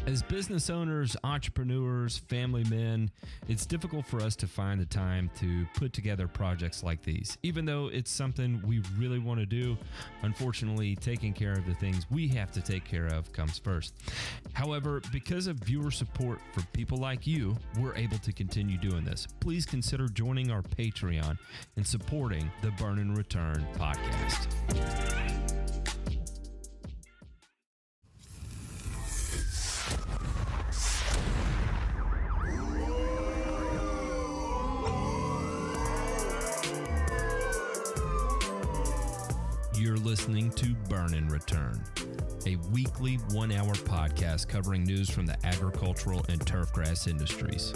As business owners, entrepreneurs, family men, it's difficult for us to find the time to put together projects like these. Even though it's something we really want to do, unfortunately, taking care of the things we have to take care of comes first. However, because of viewer support for people like you, we're able to continue doing this. Please consider joining our Patreon and supporting the Burn and Return podcast. You're listening to Burn and Return, a weekly 1-hour podcast covering news from the agricultural and turfgrass industries.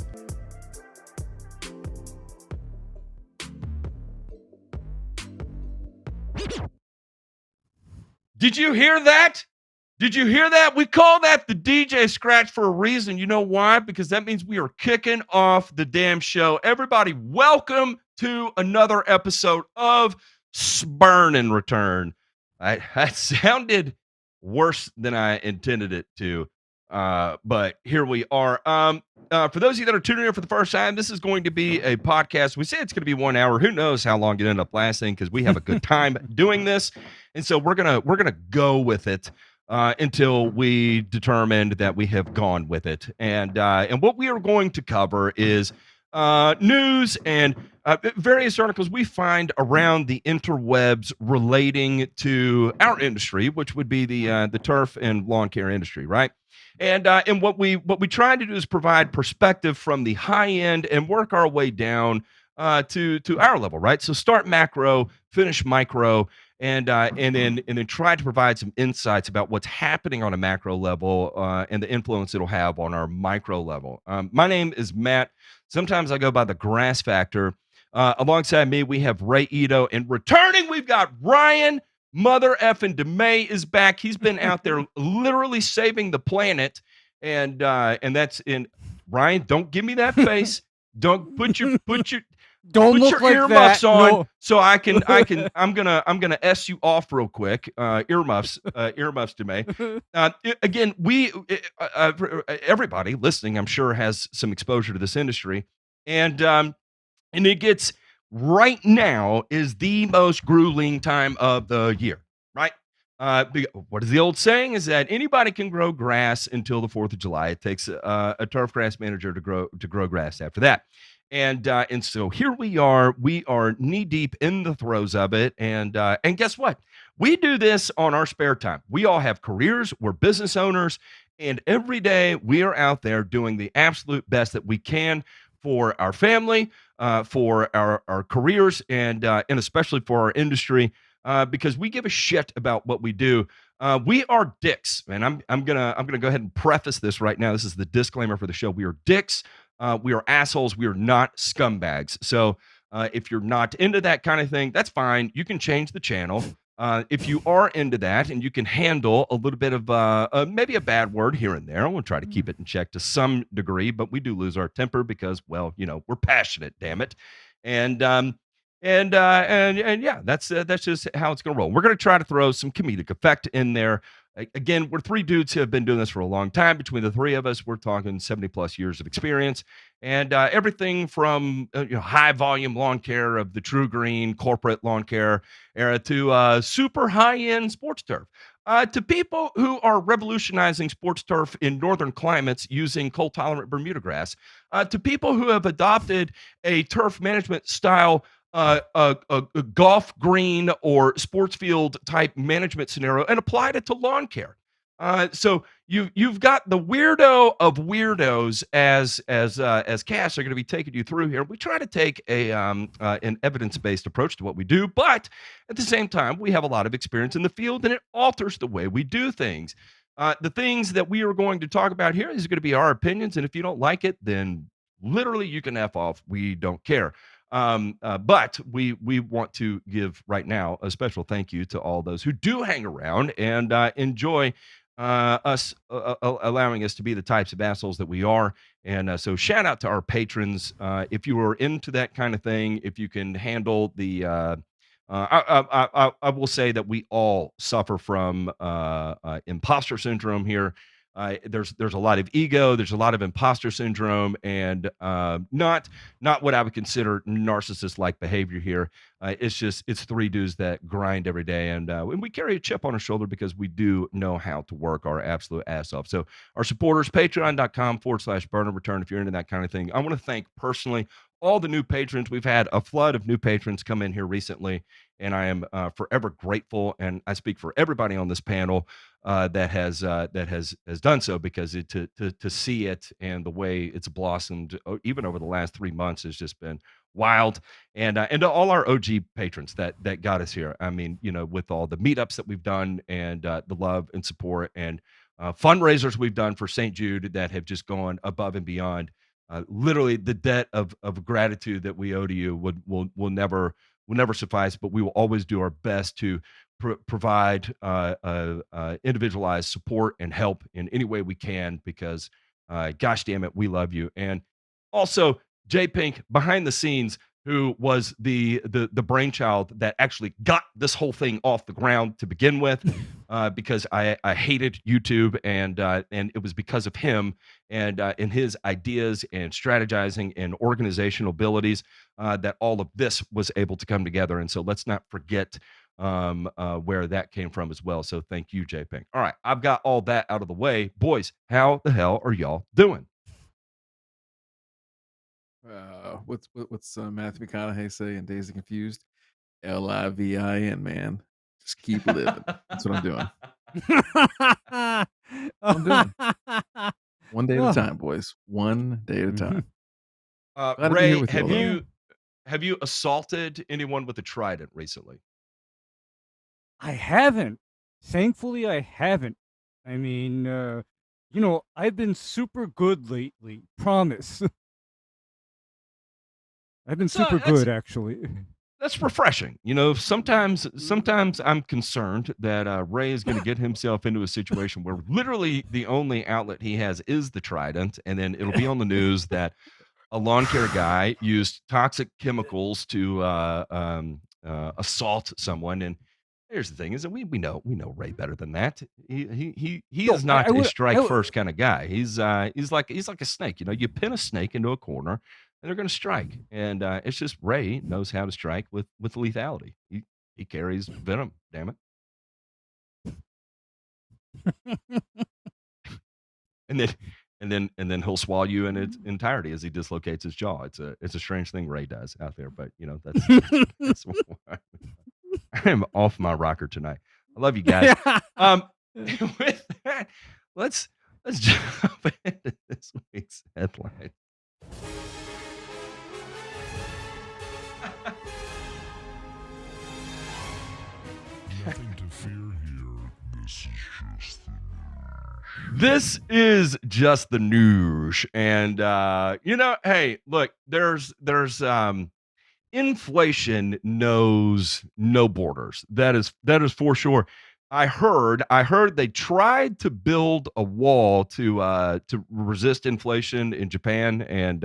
Did you hear that? Did you hear that? We call that the DJ scratch for a reason. You know why? Because that means we are kicking off the damn show. Everybody, welcome to another episode of Burn and Return. That sounded worse than I intended it to, but here we are. For those of you that are tuning in for the first time, this is going to be a podcast. We say it's going to be 1 hour. Who knows how long it end up lasting, because we have a good time doing this, and so we're gonna go with it until we determined that we have gone with it. And what we are going to cover is news and various articles we find around the interwebs relating to our industry, which would be the turf and lawn care industry, right? And what we try to do is provide perspective from the high end and work our way down to our level, right? So start macro, finish micro, and then try to provide some insights about what's happening on a macro level and the influence it'll have on our micro level. My name is Matt. Sometimes I go by the Grass Factor. Alongside me, we have Ray Ito, and returning, we've got Ryan. Mother effing DeMay is back. He's been out there literally saving the planet, and that's in Ryan. Don't give me that face. Don't put your Don't put look your like earmuffs that. on, No. so I'm gonna S you off real quick. Earmuffs, DeMay. Again, everybody listening, I'm sure, has some exposure to this industry, and it gets right now is the most grueling time of the year, right? What is the old saying? Is that anybody can grow grass until the 4th of July. It takes a turf grass manager to grow grass after that. And so here we are knee deep in the throes of it. And guess what? We do this on our spare time. We all have careers. We're business owners. And every day we are out there doing the absolute best that we can for our family, for our careers, and especially for our industry, because we give a shit about what we do. We are dicks, and I'm gonna go ahead and preface this right now. This is the disclaimer for the show. We are dicks. We are assholes. We are not scumbags. So if you're not into that kind of thing, that's fine. You can change the channel. If you are into that and you can handle a little bit of maybe a bad word here and there, we'll try to keep it in check to some degree, but we do lose our temper because, well, we're passionate, damn it. And yeah, that's just how it's going to roll. We're going to try to throw some comedic effect in there. Again, we're three dudes who have been doing this for a long time. Between the three of us, we're talking 70 plus years of experience, and everything from high volume lawn care of the true green corporate lawn care era to super high end sports turf, to people who are revolutionizing sports turf in northern climates using cold tolerant Bermuda grass, to people who have adopted a turf management style, a golf green or sports field type management scenario and applied it to lawn care. So you've got the weirdo of weirdos as Cass are going to be taking you through here. We try to take an evidence-based approach to what we do, but at the same time, we have a lot of experience in the field, and it alters the way we do things. The things that we are going to talk about here is going to be our opinions, and if you don't like it, then literally you can F off. We don't care. But we want to give right now a special thank you to all those who do hang around and enjoy us allowing us to be the types of assholes that we are. And so shout out to our patrons. If you are into that kind of thing, if you can handle the I will say that we all suffer from imposter syndrome here. there's a lot of ego, there's a lot of imposter syndrome, and not what I would consider narcissist-like behavior here. It's three dudes that grind every day, and we carry a chip on our shoulder because we do know how to work our absolute ass off. So our supporters, patreon.com/burn and return, if you're into that kind of thing. I want to thank personally all the new patrons. We've had a flood of new patrons come in here recently, and I am forever grateful. And I speak for everybody on this panel that has done so, because to see it and the way it's blossomed even over the last 3 months has just been wild. And to all our OG patrons that got us here. I mean, with all the meetups that we've done, and the love and support, and fundraisers we've done for St. Jude that have just gone above and beyond. Literally, the debt of gratitude that we owe to you will never suffice, but we will always do our best to provide individualized support and help in any way we can, because gosh damn it, we love you. And also J Pink behind the scenes, who was the brainchild that actually got this whole thing off the ground to begin with, because I hated YouTube, and it was because of him and his ideas and strategizing and organizational abilities that all of this was able to come together. And so let's not forget where that came from as well. So thank you, J Pink. All right, I've got all that out of the way. Boys, how the hell are y'all doing? What's Matthew McConaughey say in Dazed and Confused? LIVIN, man. Just keep living. That's what I'm doing. I'm doing. One day at a time, boys. One day at a time. Ray, have you assaulted anyone with a trident recently? I haven't. Thankfully, I haven't. I mean, I've been super good lately. Promise. I've been super good, actually. That's refreshing. Sometimes I'm concerned that Ray is going to get himself into a situation where literally the only outlet he has is the trident, and then it'll be on the news that a lawn care guy used toxic chemicals to assault someone. And here's the thing: is that we know Ray better than that. He is not a strike first kind of guy. He's like a snake. You pin a snake into a corner, and they're going to strike. And it's just Ray knows how to strike with lethality. He carries venom. Damn it. And then he'll swallow you in its entirety as he dislocates his jaw. It's a strange thing Ray does out there, but that's why I am off my rocker tonight. I love you guys. With that, let's jump into this week's headline. Nothing to fear here. This is just the news. And hey, look, there's inflation knows no borders. That is for sure. I heard they tried to build a wall to resist inflation in Japan, and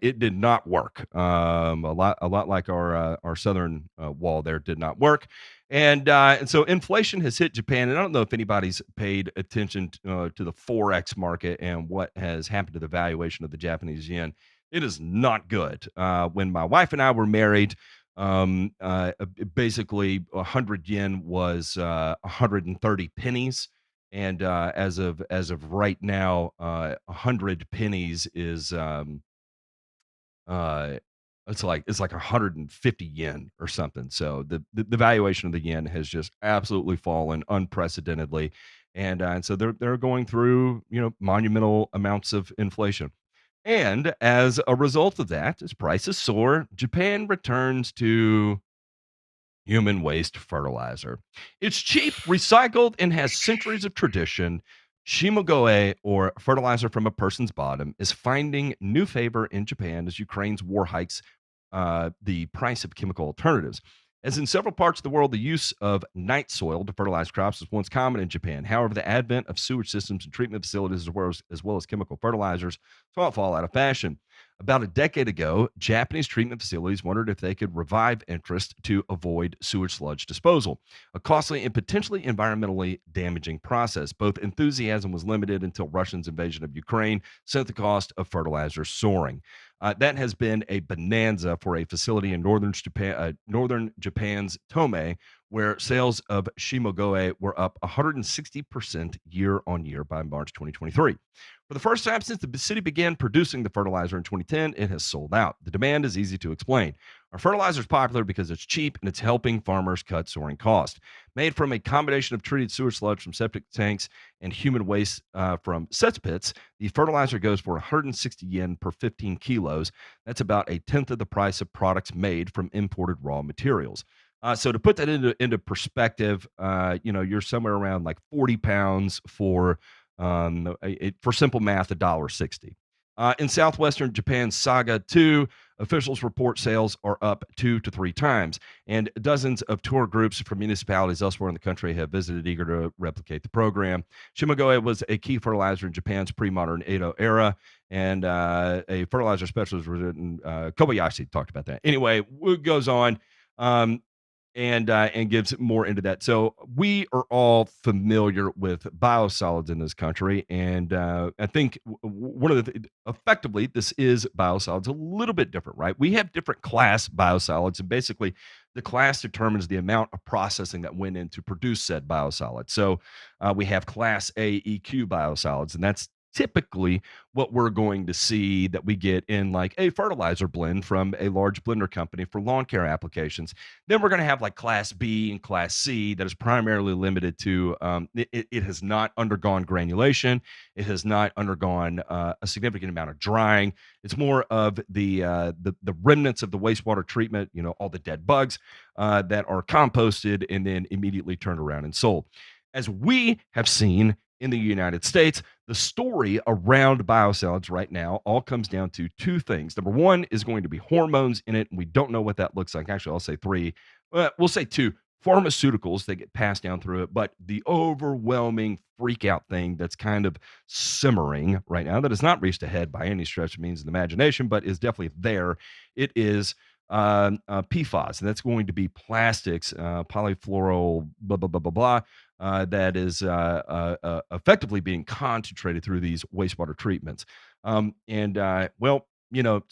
it did not work. A lot like our southern wall there did not work. And so inflation has hit Japan, and I don't know if anybody's paid attention to the Forex market and what has happened to the valuation of the Japanese yen. It is not good. When my wife and I were married, basically 100 yen was 130 pennies, and as of right now, 100 pennies is it's like 150 yen or something. So the valuation of the yen has just absolutely fallen unprecedentedly, and so they're going through monumental amounts of inflation. And as a result of that, as prices soar, Japan returns to human waste fertilizer. It's cheap, recycled, and has centuries of tradition. Shimogoe, or fertilizer from a person's bottom, is finding new favor in Japan as Ukraine's war hikes the price of chemical alternatives. As in several parts of the world, the use of night soil to fertilize crops was once common in Japan. However, the advent of sewage systems and treatment facilities, as well as chemical fertilizers, saw it fall out of fashion. About a decade ago, Japanese treatment facilities wondered if they could revive interest to avoid sewage sludge disposal, a costly and potentially environmentally damaging process. Both enthusiasm was limited until Russia's invasion of Ukraine sent the cost of fertilizer soaring. That has been a bonanza for a facility in northern Japan's Tomei, where sales of Shimogoe were up 160% year on year by March 2023. For the first time since the city began producing the fertilizer in 2010, it has sold out. The demand is easy to explain. Our fertilizer is popular because it's cheap and it's helping farmers cut soaring costs. Made from a combination of treated sewage sludge from septic tanks and human waste from cesspits, the fertilizer goes for 160 yen per 15 kilos. That's about a tenth of the price of products made from imported raw materials. So to put that into perspective, you're somewhere around like 40 pounds for simple math, $1.60. In southwestern Japan's Saga 2, officials report sales are up 2 to 3 times, and dozens of tour groups from municipalities elsewhere in the country have visited, eager to replicate the program. Shimogoe was a key fertilizer in Japan's pre-modern Edo era, and a fertilizer specialist was in Kobayashi talked about that. Anyway, it goes on. And gives more into that. So we are all familiar with biosolids in this country, and I think one of effectively this is biosolids a little bit different, right? We have different class biosolids, and basically the class determines the amount of processing that went in to produce said biosolid. So we have Class A EQ biosolids, and that's typically what we're going to see that we get in like a fertilizer blend from a large blender company for lawn care applications. Then we're going to have like Class B and Class C that is primarily limited to it has not undergone granulation. It has not undergone a significant amount of drying. It's more of the remnants of the wastewater treatment, all the dead bugs that are composted and then immediately turned around and sold. As we have seen in the United States, the story around biosolids right now all comes down to 2 things. Number 1 is going to be hormones in it, and we don't know what that looks like. Actually, I'll say 3. We'll say 2. Pharmaceuticals that get passed down through it, but the overwhelming freak out thing that's kind of simmering right now that has not reached a head by any stretch of means of the imagination, but is definitely there. It is PFAS, and that's going to be plastics, polyfluoro, blah, blah, blah, blah, blah, that is effectively being concentrated through these wastewater treatments. It's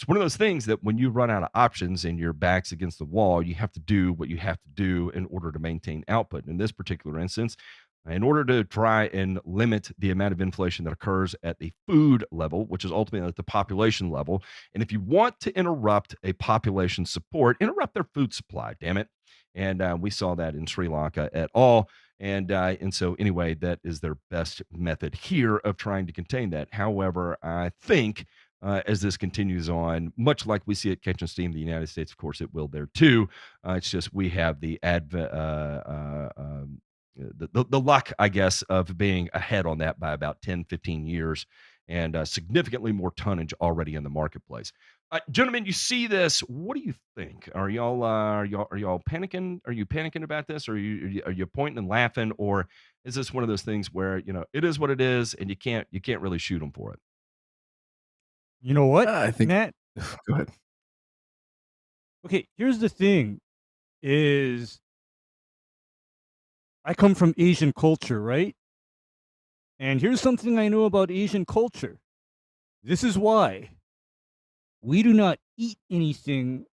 one of those things that when you run out of options and your back's against the wall, you have to do what you have to do in order to maintain output. In this particular instance, in order to try and limit the amount of inflation that occurs at the food level, which is ultimately at the population level. And if you want to interrupt a population support, interrupt their food supply, damn it. And we saw that in Sri Lanka at all. And so anyway, that is their best method here of trying to contain that. However, I think as this continues on, much like we see it catching steam in the United States, of course, it will there too. It's just we have the luck, I guess, of being ahead on that by about 10, 15 years and significantly more tonnage already in the marketplace. Gentlemen, you see this. What do you think? Are y'all panicking? Are you panicking about this? Or are you pointing and laughing? Or is this one of those things where, it is what it is and you can't really shoot them for it? You know what, I think. Matt? Go ahead. Okay, here's the thing is I come from Asian culture, right? And here's something I know about Asian culture. This is why we do not eat anything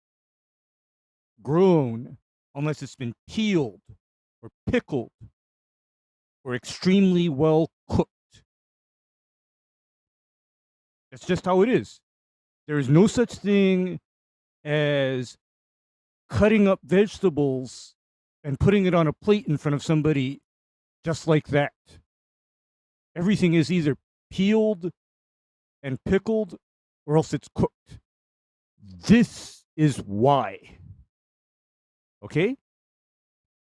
grown unless it's been peeled or pickled or extremely well cooked. That's just how it is. There is no such thing as cutting up vegetables and putting it on a plate in front of somebody just like that. Everything is either peeled and pickled or else it's cooked. This is why. Okay?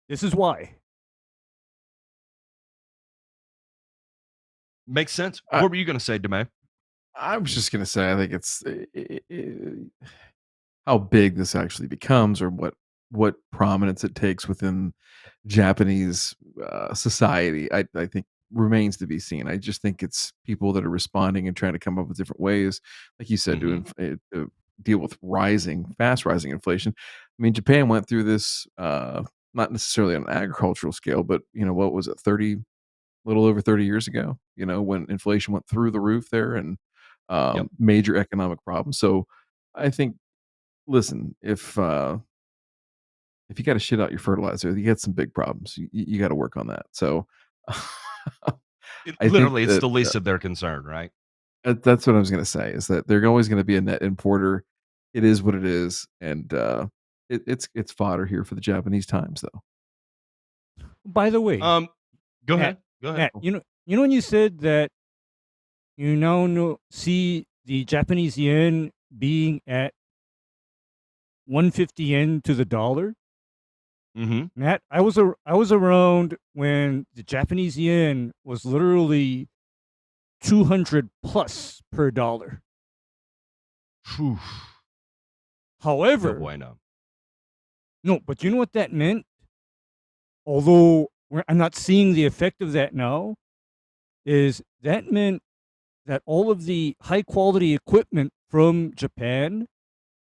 This is why. Makes sense. What were you going to say, DeMay? I was just going to say, I think it's how big this actually becomes, or what prominence it takes within Japanese society. I think remains to be seen. I just think it's people that are responding and trying to come up with different ways, like you said, to deal with fast rising inflation. I mean, Japan went through this, not necessarily on an agricultural scale, but what was it, little over 30 years ago, when inflation went through the roof there, and Yep. major economic problems. So I think, listen, if you got to shit out your fertilizer, you got some big problems. You got to work on that. So I think Literally, it's that the least of their concern, right? that's what I was going to say, is that they're always going to be a net importer. It is what it is, and it's fodder here for the Japanese times, though. By the way, Go Matt, ahead. Go ahead. Matt, you know when you said that you now see the Japanese yen being at 150 yen to the dollar? Mm-hmm. Matt, I was around when the Japanese yen was literally 200 plus per dollar. No However, bueno. no, but you know what that meant? Although I'm not seeing the effect of that now, is that meant that all of the high quality equipment from Japan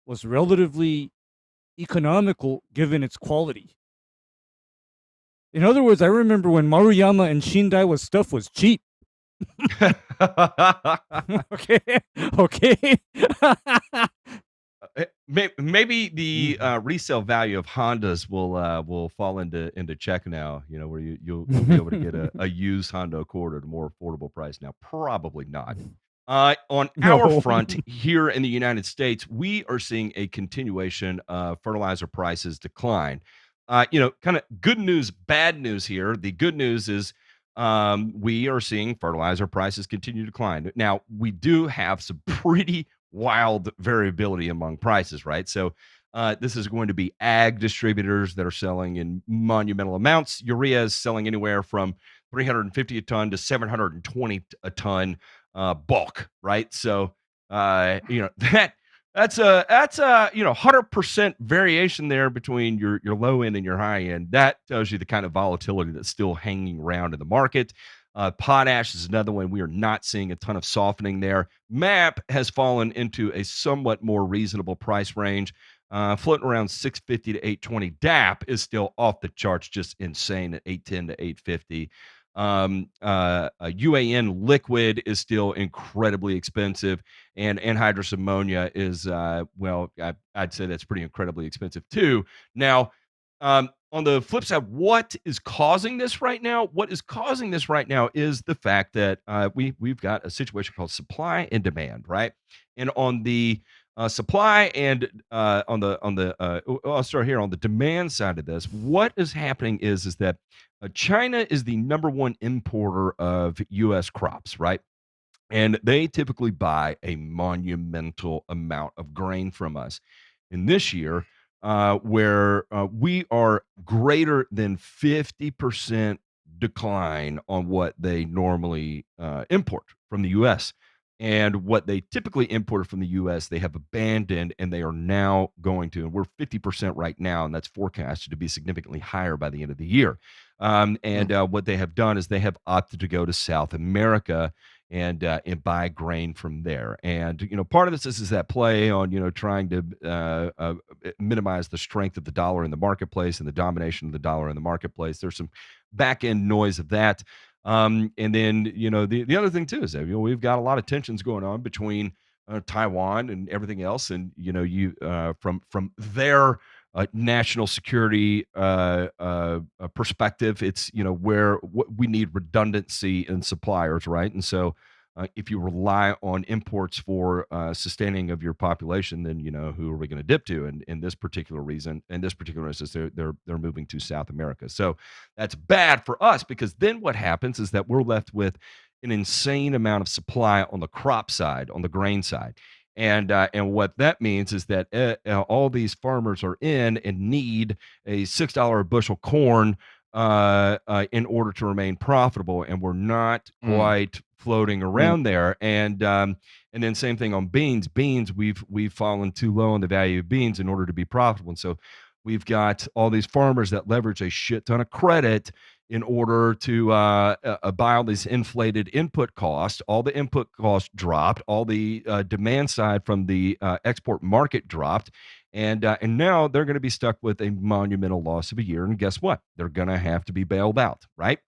was relatively economical given its quality. In other words, I remember when Maruyama and Shindaiwa stuff was cheap. Okay. Maybe the resale value of Hondas will fall into check now. Where you'll be able to get a used Honda Accord at a more affordable price now. Probably not. On our No. front here in the United States, we are seeing a continuation of fertilizer prices decline. Kind of good news, bad news here. The good news is we are seeing fertilizer prices continue to decline. Now, we do have some pretty wild variability among prices, right? So this is going to be ag distributors that are selling in monumental amounts. Urea is selling anywhere from 350 a ton to 720 a ton bulk, right? So that's a 100% variation there between your low end and your high end. That tells you the kind of volatility that's still hanging around in the market. Potash is another one. We are not seeing a ton of softening there. MAP has fallen into a somewhat more reasonable price range, floating around 650 to 820. DAP is still off the charts, just insane at 810 to 850. UAN liquid is still incredibly expensive, and anhydrous ammonia is I'd say that's pretty incredibly expensive too. Now, on the flip side, what is causing this right now? What is causing this right now is the fact that we've got a situation called supply and demand, right? And on the supply and I'll start here on the demand side of this. What is happening is that China is the number one importer of U.S. crops, right? And they typically buy a monumental amount of grain from us. And this year, where we are greater than 50% decline on what they normally import from the U.S. And what they typically imported from the U.S., they have abandoned, and they are now going to, and we're 50% right now, and that's forecasted to be significantly higher by the end of the year. What they have done is they have opted to go to South America and buy grain from there. And part of this is that play on trying to minimize the strength of the dollar in the marketplace and the domination of the dollar in the marketplace. There's some back end noise of that. And then the other thing too is that we've got a lot of tensions going on between Taiwan and everything else, and from their national security perspective, it's where we need redundancy in suppliers, right? And so if you rely on imports for sustaining of your population, then who are we going to dip to? And in this particular instance, they're moving to South America. So that's bad for us, because then what happens is that we're left with an insane amount of supply on the crop side, on the grain side. And what that means is that all these farmers are in and need a $6 a bushel corn in order to remain profitable, and we're not quite floating around there. And then same thing on beans. We've fallen too low on the value of beans in order to be profitable, and so we've got all these farmers that leverage a shit ton of credit in order to buy all these inflated input costs. All the input costs dropped, all the demand side from the export market dropped, and now they're going to be stuck with a monumental loss of a year. And guess what? They're going to have to be bailed out, right?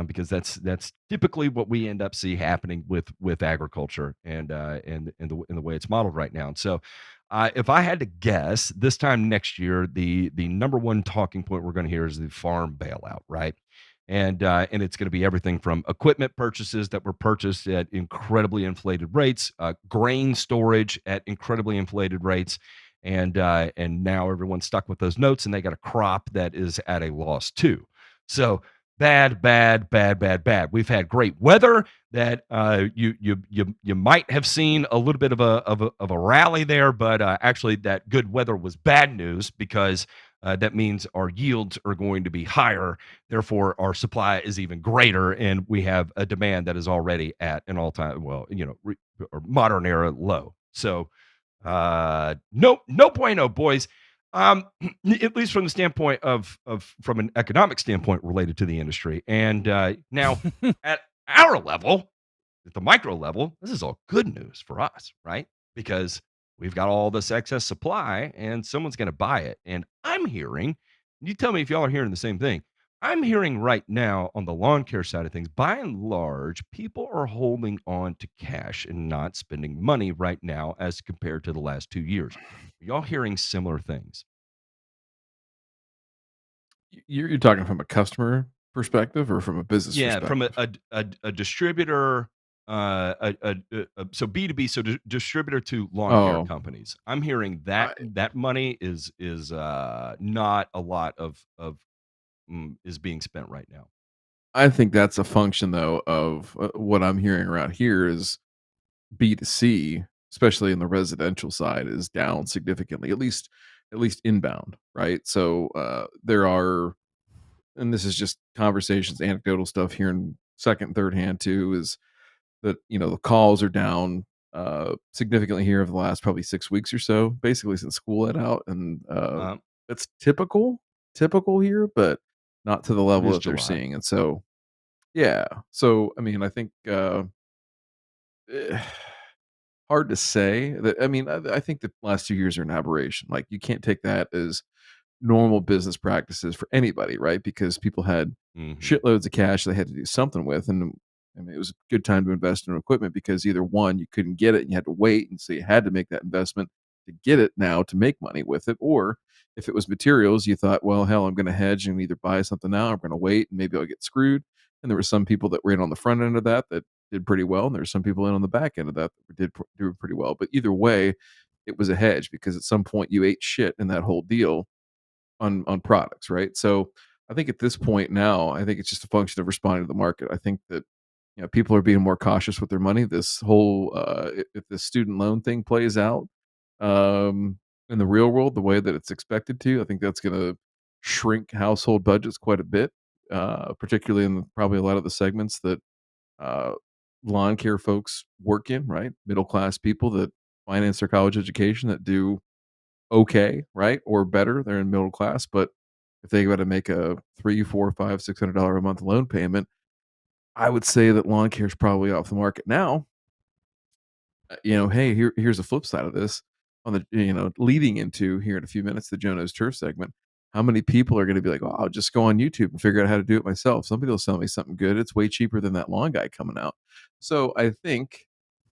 Because that's typically what we end up see happening with agriculture and in the way it's modeled right now. And so, if I had to guess, this time next year, the number one talking point we're going to hear is the farm bailout, right? And it's going to be everything from equipment purchases that were purchased at incredibly inflated rates, grain storage at incredibly inflated rates, and now everyone's stuck with those notes, and they got a crop that is at a loss too. So bad, bad, bad, bad, bad. We've had great weather that you might have seen a little bit of a rally there, but actually that good weather was bad news because that means our yields are going to be higher. Therefore, our supply is even greater, and we have a demand that is already at an all-time, or modern era low. So, no bueno, boys. At least from the standpoint of from an economic standpoint related to the industry. And now at our level, at the micro level, this is all good news for us, right? Because we've got all this excess supply and someone's going to buy it. And I'm hearing, you tell me if y'all are hearing the same thing. I'm hearing right now on the lawn care side of things, by and large, people are holding on to cash and not spending money right now as compared to the last 2 years. Are y'all hearing similar things? You're talking from a customer perspective or from a business Yeah, from perspective? a distributor, so B2B, so distributor to lawn care Oh, companies. I'm hearing I that money is not a lot is being spent right now. I think that's a function though of what I'm hearing around here is B2C, especially in the residential side, is down significantly, at least inbound, right? So there are, and this is just conversations, anecdotal stuff here in second, third hand too, is that the calls are down significantly here over the last probably 6 weeks or so, basically since school let out, and Um, it's typical here, but not to the it level is that they're July. seeing. And so yeah, so I mean, I think eh, hard to say that. I mean, I think the last 2 years are an aberration. Like you can't take that as normal business practices for anybody, right? Because people had Hmm. shitloads of cash they had to do something with, and I mean, it was a good time to invest in equipment because either one, you couldn't get it and you had to wait, and so you had to make that investment to get it now to make money with it, or if it was materials, you thought, well, hell, I'm going to hedge and either buy something now, or I'm going to wait, and maybe I'll get screwed. And there were some people that were in on the front end of that did pretty well, and there's some people in on the back end of that did do pretty well. But either way, it was a hedge because at some point you ate shit in that whole deal on products, right? So I think at this point now, I think it's just a function of responding to the market. I think that people are being more cautious with their money. This whole if the student loan thing plays out in the real world the way that it's expected to, I think that's going to shrink household budgets quite a bit, particularly in probably a lot of the segments that uh, lawn care folks work in, right? Middle class people that finance their college education that do okay, right, or better. They're in middle class, but if they got to make a 3, 4, 5, $600 a month loan payment, I would say that lawn care is probably off the market now. Hey, here's the flip side of this. On the leading into here in a few minutes, the Jono's Turf segment. How many people are going to be like, "Oh, I'll just go on YouTube and figure out how to do it myself"? Somebody will sell me something good. It's way cheaper than that lawn guy coming out. So I think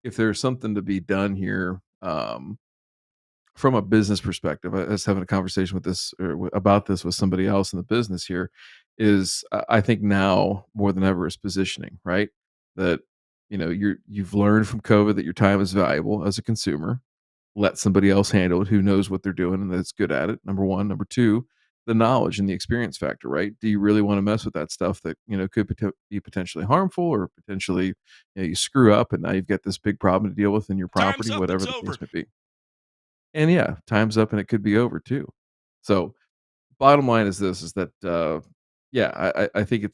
if there's something to be done here, from a business perspective, I was having a conversation with this or about this with somebody else in the business here, is I think now more than ever is positioning, right? That you've learned from COVID that your time is valuable as a consumer. Let somebody else handle it who knows what they're doing and that's good at it. Number one. Number two, the knowledge and the experience factor, right? Do you really want to mess with that stuff that could be potentially harmful, or potentially you screw up and now you've got this big problem to deal with in your Time's property, up. whatever It's the case over. may be. And yeah, time's up and it could be over too. So bottom line is this: is that yeah, I think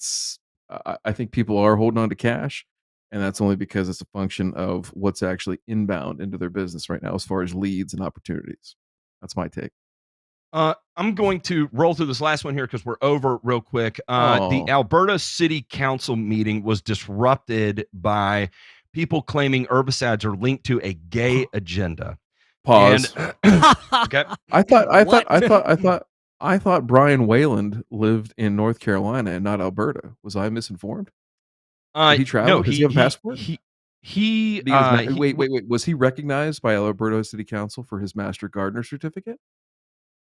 I think people are holding on to cash, and that's only because it's a function of what's actually inbound into their business right now as far as leads and opportunities. That's my take. I'm going to roll through this last one here because we're over real quick. The Oh. Alberta City Council meeting was disrupted by people claiming herbicides are linked to a gay agenda. Pause. And, okay. I thought Brian Wayland lived in North Carolina and not Alberta. Was I misinformed? Did he travel? No, Does he have a passport? Wait. Wait. Was he recognized by Alberta City Council for his Master Gardener certificate?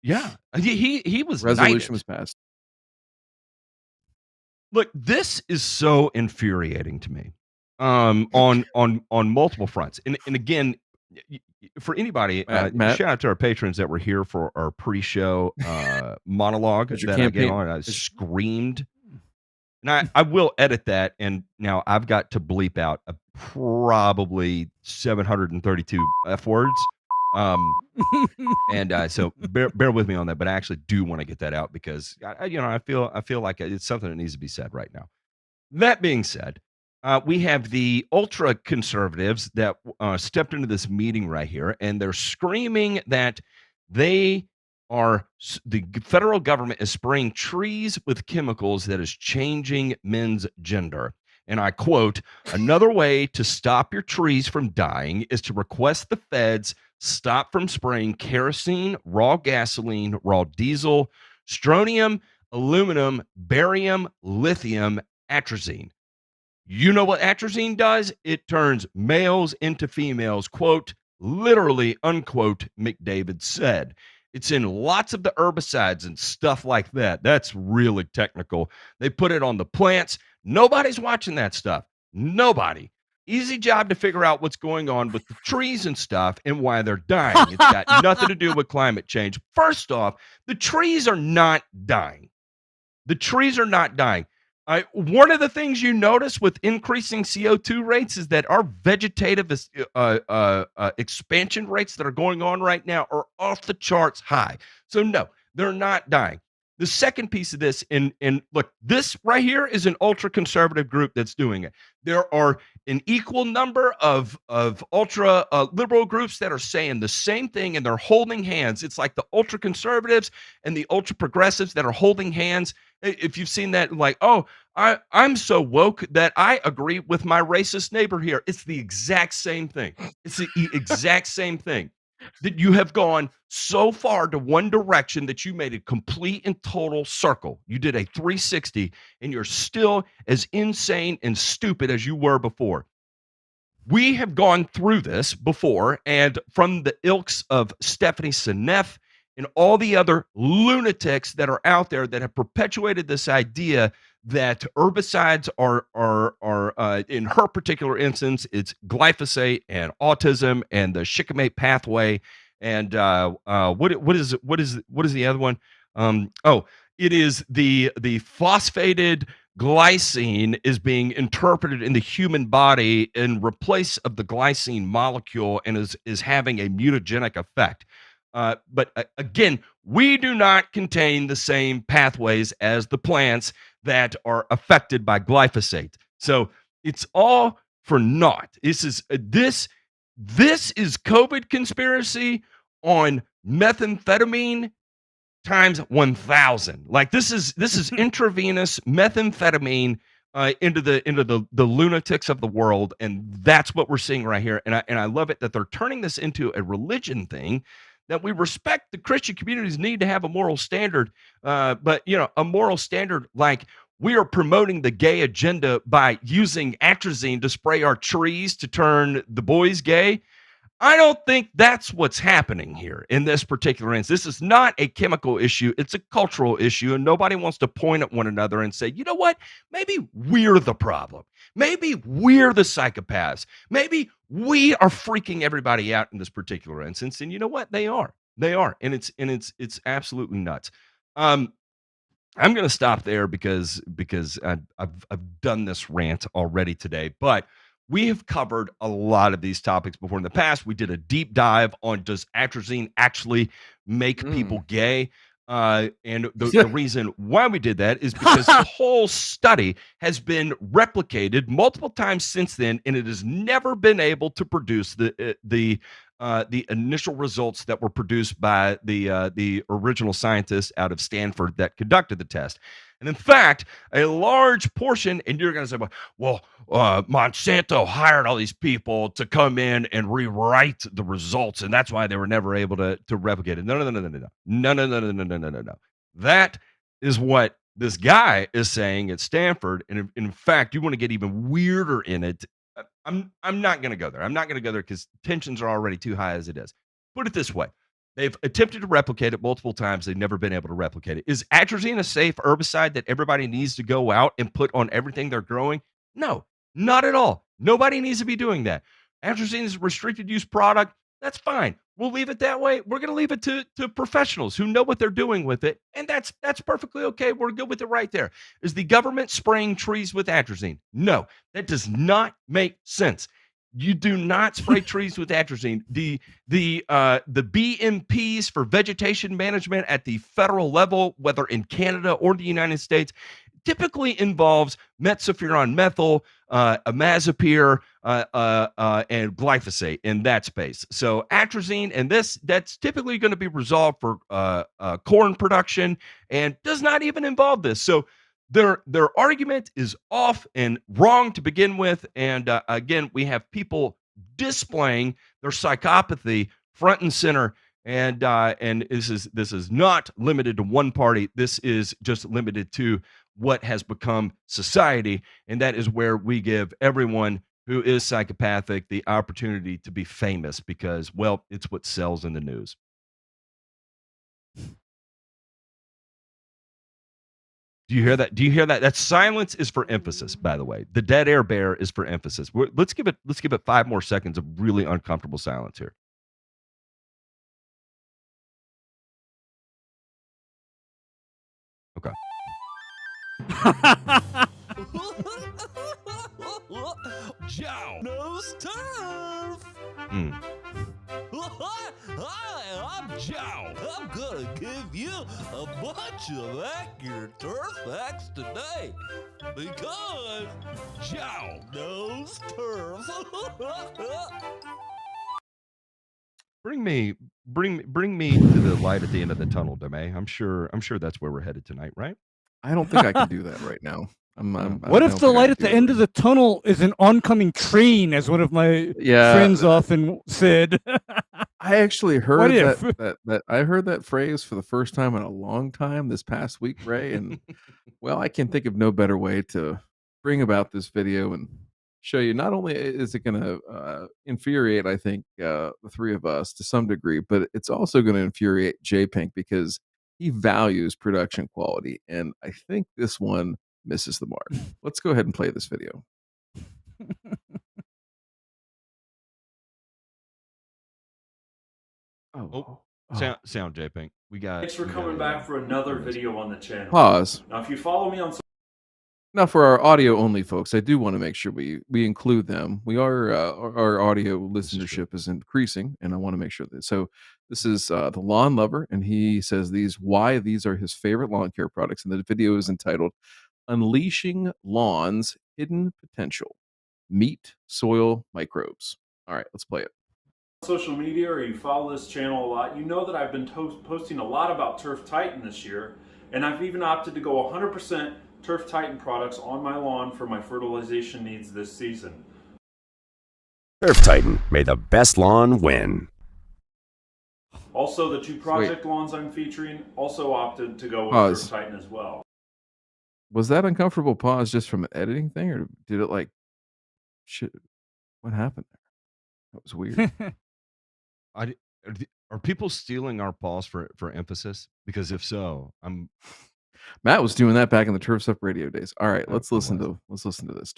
Yeah, he was. Resolution knighted. was passed. Look, this is so infuriating to me. On multiple fronts, and again, for anybody, Matt. shout out to our patrons that were here for our pre-show monologue Did your that I campaign- get on. I screamed, and I will edit that. And now I've got to bleep out probably 732 F words. And so bear with me on that, but I actually do want to get that out because I feel like it's something that needs to be said right now. That being said, we have the ultra conservatives that stepped into this meeting right here, and they're screaming that the federal government is spraying trees with chemicals that is changing men's gender. And I quote, "Another way to stop your trees from dying is to request the feds stop from spraying kerosene, raw gasoline, raw diesel, strontium, aluminum, barium, lithium, atrazine. You know what atrazine does? It turns males into females, quote, literally, unquote, McDavid said. It's in lots of the herbicides and stuff like that. That's really technical. They put it on the plants. Nobody's watching that stuff. Nobody. Easy job to figure out what's going on with the trees and stuff and why they're dying. It's got nothing to do with climate change. First off, the trees are not dying. The trees are not dying. One of the things you notice with increasing CO2 rates is that our vegetative expansion rates that are going on right now are off the charts high. So no, they're not dying. The second piece of this, and look, this right here is an ultra conservative group that's doing it. There are an equal number of ultra liberal groups that are saying the same thing, and they're holding hands. It's like the ultra conservatives and the ultra progressives that are holding hands. If you've seen that, like, oh, I'm so woke that I agree with my racist neighbor here. It's the exact same thing. It's the exact same thing. That you have gone so far to one direction that you made a complete and total circle. You did a 360, and you're still as insane and stupid as you were before. We have gone through this before, and from the ilks of Stephanie Seneff and all the other lunatics that are out there that have perpetuated this idea that herbicides are in her particular instance, it's glyphosate and autism and the shikimate pathway. And what is the other one? It is the phosphated glycine is being interpreted in the human body in replace of the glycine molecule and is having a mutagenic effect. But again, we do not contain the same pathways as the plants that are affected by glyphosate. So it's all for naught. This is COVID conspiracy on methamphetamine times 1,000. Like this is intravenous methamphetamine into the lunatics of the world, and that's what we're seeing right here. And I love it that they're turning this into a religion thing. That we respect the Christian communities need to have a moral standard, but a moral standard like we are promoting the gay agenda by using atrazine to spray our trees to turn the boys gay. I don't think that's what's happening here in this particular instance. This is not a chemical issue. It's a cultural issue, and nobody wants to point at one another and say, you know what? Maybe we're the problem. Maybe we're the psychopaths. Maybe we are freaking everybody out in this particular instance. And you know what? They are. And it's absolutely nuts. I'm going to stop there because I've done this rant already today, but we have covered a lot of these topics before in the past. We did a deep dive on does atrazine actually make people gay? And the reason why we did that is because the whole study has been replicated multiple times since then, and it has never been able to produce the the initial results that were produced by the original scientists out of Stanford that conducted the test. And in fact, a large portion, and you're going to say, well, Monsanto hired all these people to come in and rewrite the results, and that's why they were never able to replicate it. No. That is what this guy is saying at Stanford. And in fact, you want to get even weirder in it. I'm not going to go there. I'm not going to go there because tensions are already too high as it is. Put it this way. They've attempted to replicate it multiple times. They've never been able to replicate it. Is atrazine a safe herbicide that everybody needs to go out and put on everything they're growing? No, not at all. Nobody needs to be doing that. Atrazine is a restricted use product. That's fine. We'll leave it that way. We're going to leave it to professionals who know what they're doing with it. And that's perfectly okay. We're good with it right there. Is the government spraying trees with atrazine? No, that does not make sense. You do not spray trees with atrazine. The BMPs for vegetation management at the federal level, whether in Canada or the United States, typically involves metsulfuron methyl, imazapyr, and glyphosate in that space. So atrazine and that's typically going to be resolved for corn production and does not even involve this. So their argument is off and wrong to begin with. And again, we have people displaying their psychopathy front and center. And this is not limited to one party. This is just limited to what has become society. And that is where we give everyone who is psychopathic the opportunity to be famous because, well, it's what sells in the news. Do you hear that? Do you hear that? That silence is for emphasis, by the way. The dead air bear is for emphasis. Let's give it 5 more seconds of really uncomfortable silence here. Okay. Jow knows turf. Hi, I'm Jow. I'm gonna give you a bunch of accurate turf facts today because Jow knows turf. Bring me to the light at the end of the tunnel, DeMay. I'm sure that's where we're headed tonight, right? I don't think I can do that right now. What if the light at the end of the tunnel is an oncoming train, as one of my friends often said? I actually heard that I heard that phrase for the first time in a long time this past week, Ray, and well, I can think of no better way to bring about this video and show you. Not only is it going to infuriate, I think, the three of us to some degree, but it's also going to infuriate J-Pink because he values production quality, and I think this one misses the mark. Let's go ahead and play this video. Sound J-Pink. Thanks for coming back for another video on the channel. Pause. Now, if you follow me on Now, for our audio only folks, I do want to make sure we include them. We are our audio listenership is increasing, and I want to make sure that. So this is the Lawn Lover, and he says why these are his favorite lawn care products, and the video is entitled "Unleashing Lawn's Hidden Potential: Meat Soil Microbes." All right, let's play it. social media or you follow this channel a lot, you know that I've been posting a lot about Turf Titan this year, and I've even opted to go 100% Turf Titan products on my lawn for my fertilization needs this season. Turf Titan, may the best lawn win. Also, the 2 project lawns I'm featuring also opted to go with Turf Titan as well. Was that uncomfortable pause just from an editing thing, or did it like shit? What happened there? That was weird. Are people stealing our pause for emphasis? Because if so, Matt was doing that back in the Turf Stuff radio days. All right, let's listen to this.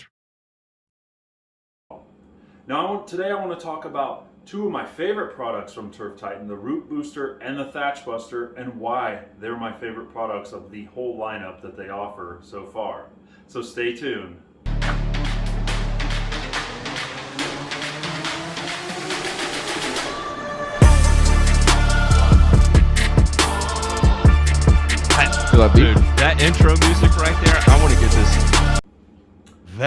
Now, today I want to talk about 2 of my favorite products from Turf Titan, the Root Booster and the Thatch Buster, and why they're my favorite products of the whole lineup that they offer so far. So stay tuned. Dude, that intro music right there, I want to get this.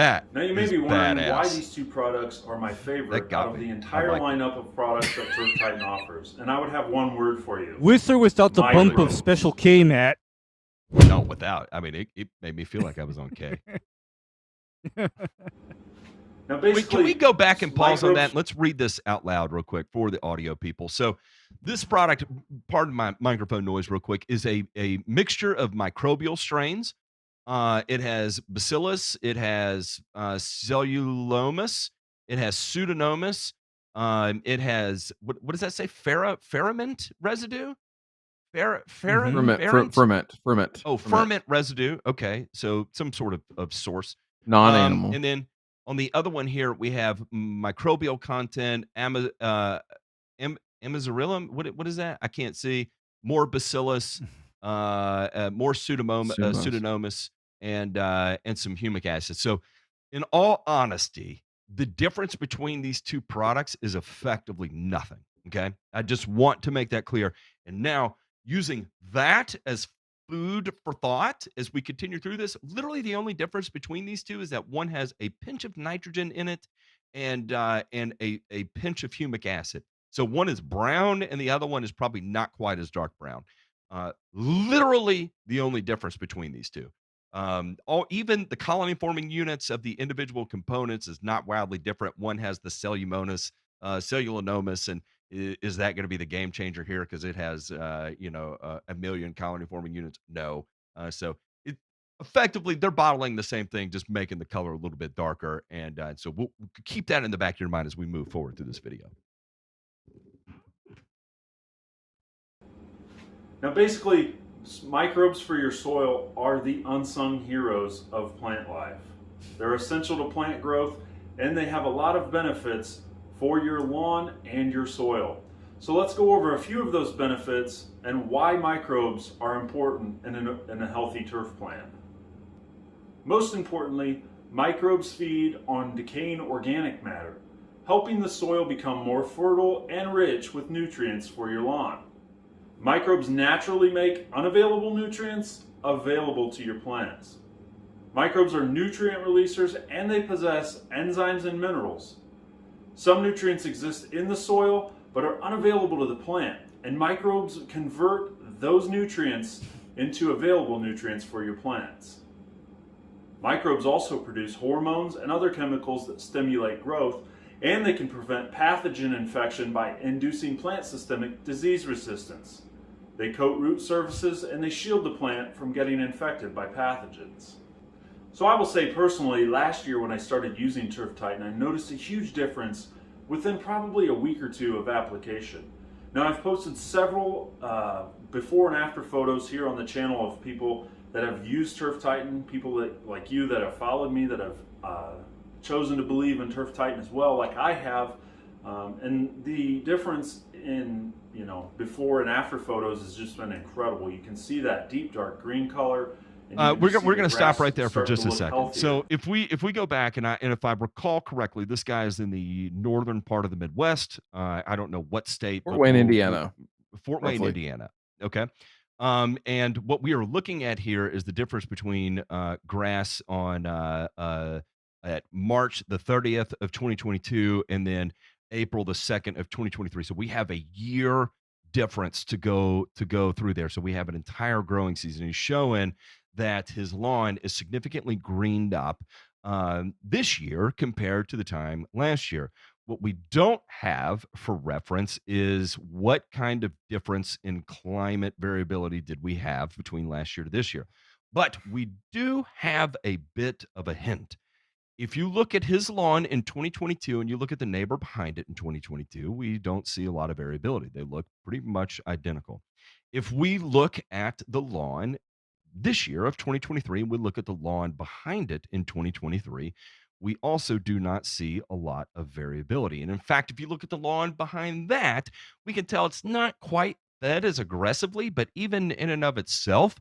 That Now you may is be wondering why badass. these two products are my That favorite got out of me. the I entire like it. lineup of products that Turf Titan offers. And I would have one word for you. With or without the bump of Microbes. Special K, Matt. No, without. I mean, it made me feel like I was on K. Now, Wait, basically, can we go back and pause on that? microbes- Let's read this out loud real quick for the audio people. So this product, pardon my microphone noise real quick, is a mixture of microbial strains. It has bacillus, it has cellulomus, it has pseudomonas, it has, what does that say? Ferment residue? Ferment. Oh, ferment residue. Okay, so some sort of source. Non-animal. And then on the other one here, we have microbial content, Amazorillum. What is that? I can't see. More bacillus, more pseudomonas, and some humic acid. So, in all honesty, the difference between these two products is effectively nothing. Okay, I just want to make that clear. And now, using that as food for thought as we continue through this, literally the only difference between these two is that one has a pinch of nitrogen in it and a pinch of humic acid. So one is brown and the other one is probably not quite as dark brown. Literally the only difference between these two. Even the colony forming units of the individual components is not wildly different. One has the cellulonomus, and is that going to be the game changer here because it has a million colony forming units? No. So it effectively they're bottling the same thing, just making the color a little bit darker, and so we'll keep that in the back of your mind as we move forward through this video. Now, basically, microbes for your soil are the unsung heroes of plant life. They're essential to plant growth, and they have a lot of benefits for your lawn and your soil. So let's go over a few of those benefits and why microbes are important in a healthy turf plant. Most importantly, microbes feed on decaying organic matter, helping the soil become more fertile and rich with nutrients for your lawn. Microbes naturally make unavailable nutrients available to your plants. Microbes are nutrient releasers and they possess enzymes and minerals. Some nutrients exist in the soil but are unavailable to the plant, and microbes convert those nutrients into available nutrients for your plants. Microbes also produce hormones and other chemicals that stimulate growth, and they can prevent pathogen infection by inducing plant systemic disease resistance. They coat root surfaces and they shield the plant from getting infected by pathogens. So I will say personally, last year when I started using Turf Titan, I noticed a huge difference within probably a week or two of application. Now I've posted several before and after photos here on the channel of people that have used Turf Titan, people that, like you that have followed me, that have chosen to believe in Turf Titan as well, like I have. And the difference in before and after photos has just been incredible. You can see that deep dark green color. We're going to stop right there for just a second. Healthier. So if we go back and if I recall correctly, this guy is in the northern part of the Midwest. I don't know what state. Fort Wayne, Indiana. Fort Wayne, Indiana. Okay. And what we are looking at here is the difference between grass on at March the 30th of 2022 and then April the 2nd of 2023. So we have a year difference to go through there. So we have an entire growing season. He's showing that his lawn is significantly greened up this year compared to the time last year. What we don't have for reference is what kind of difference in climate variability did we have between last year to this year. But we do have a bit of a hint. If you look at his lawn in 2022 and you look at the neighbor behind it in 2022, we don't see a lot of variability. They look pretty much identical. If we look at the lawn this year of 2023 and we look at the lawn behind it in 2023, we also do not see a lot of variability. And in fact, if you look at the lawn behind that, we can tell it's not quite fed as aggressively, but even in and of itself,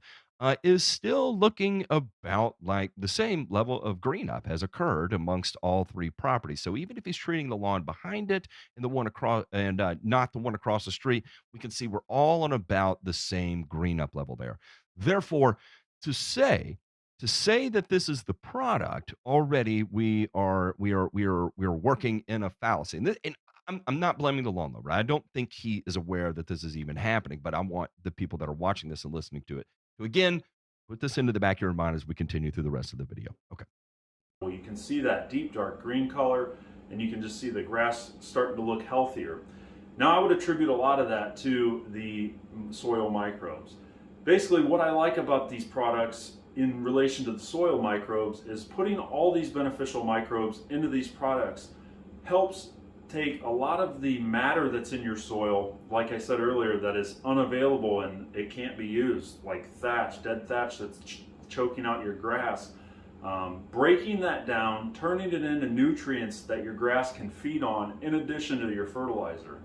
is still looking about like the same level of green up has occurred amongst all three properties. So even if he's treating the lawn behind it and the one across and not the one across the street, we can see we're all on about the same green up level there. Therefore, to say to say that this is the product already, we are working in a fallacy. And I'm not blaming the lawn mower. I don't think he is aware that this is even happening, but I want the people that are watching this and listening to it to again put this into the back of your mind as we continue through the rest of the video. Okay. Well, you can see that deep dark green color, and you can just see the grass starting to look healthier. Now, I would attribute a lot of that to the soil microbes. Basically, what I like about these products in relation to the soil microbes is putting all these beneficial microbes into these products helps take a lot of the matter that's in your soil, like I said earlier, that is unavailable and it can't be used, like thatch, dead thatch that's choking out your grass. Breaking that down, turning it into nutrients that your grass can feed on in addition to your fertilizer.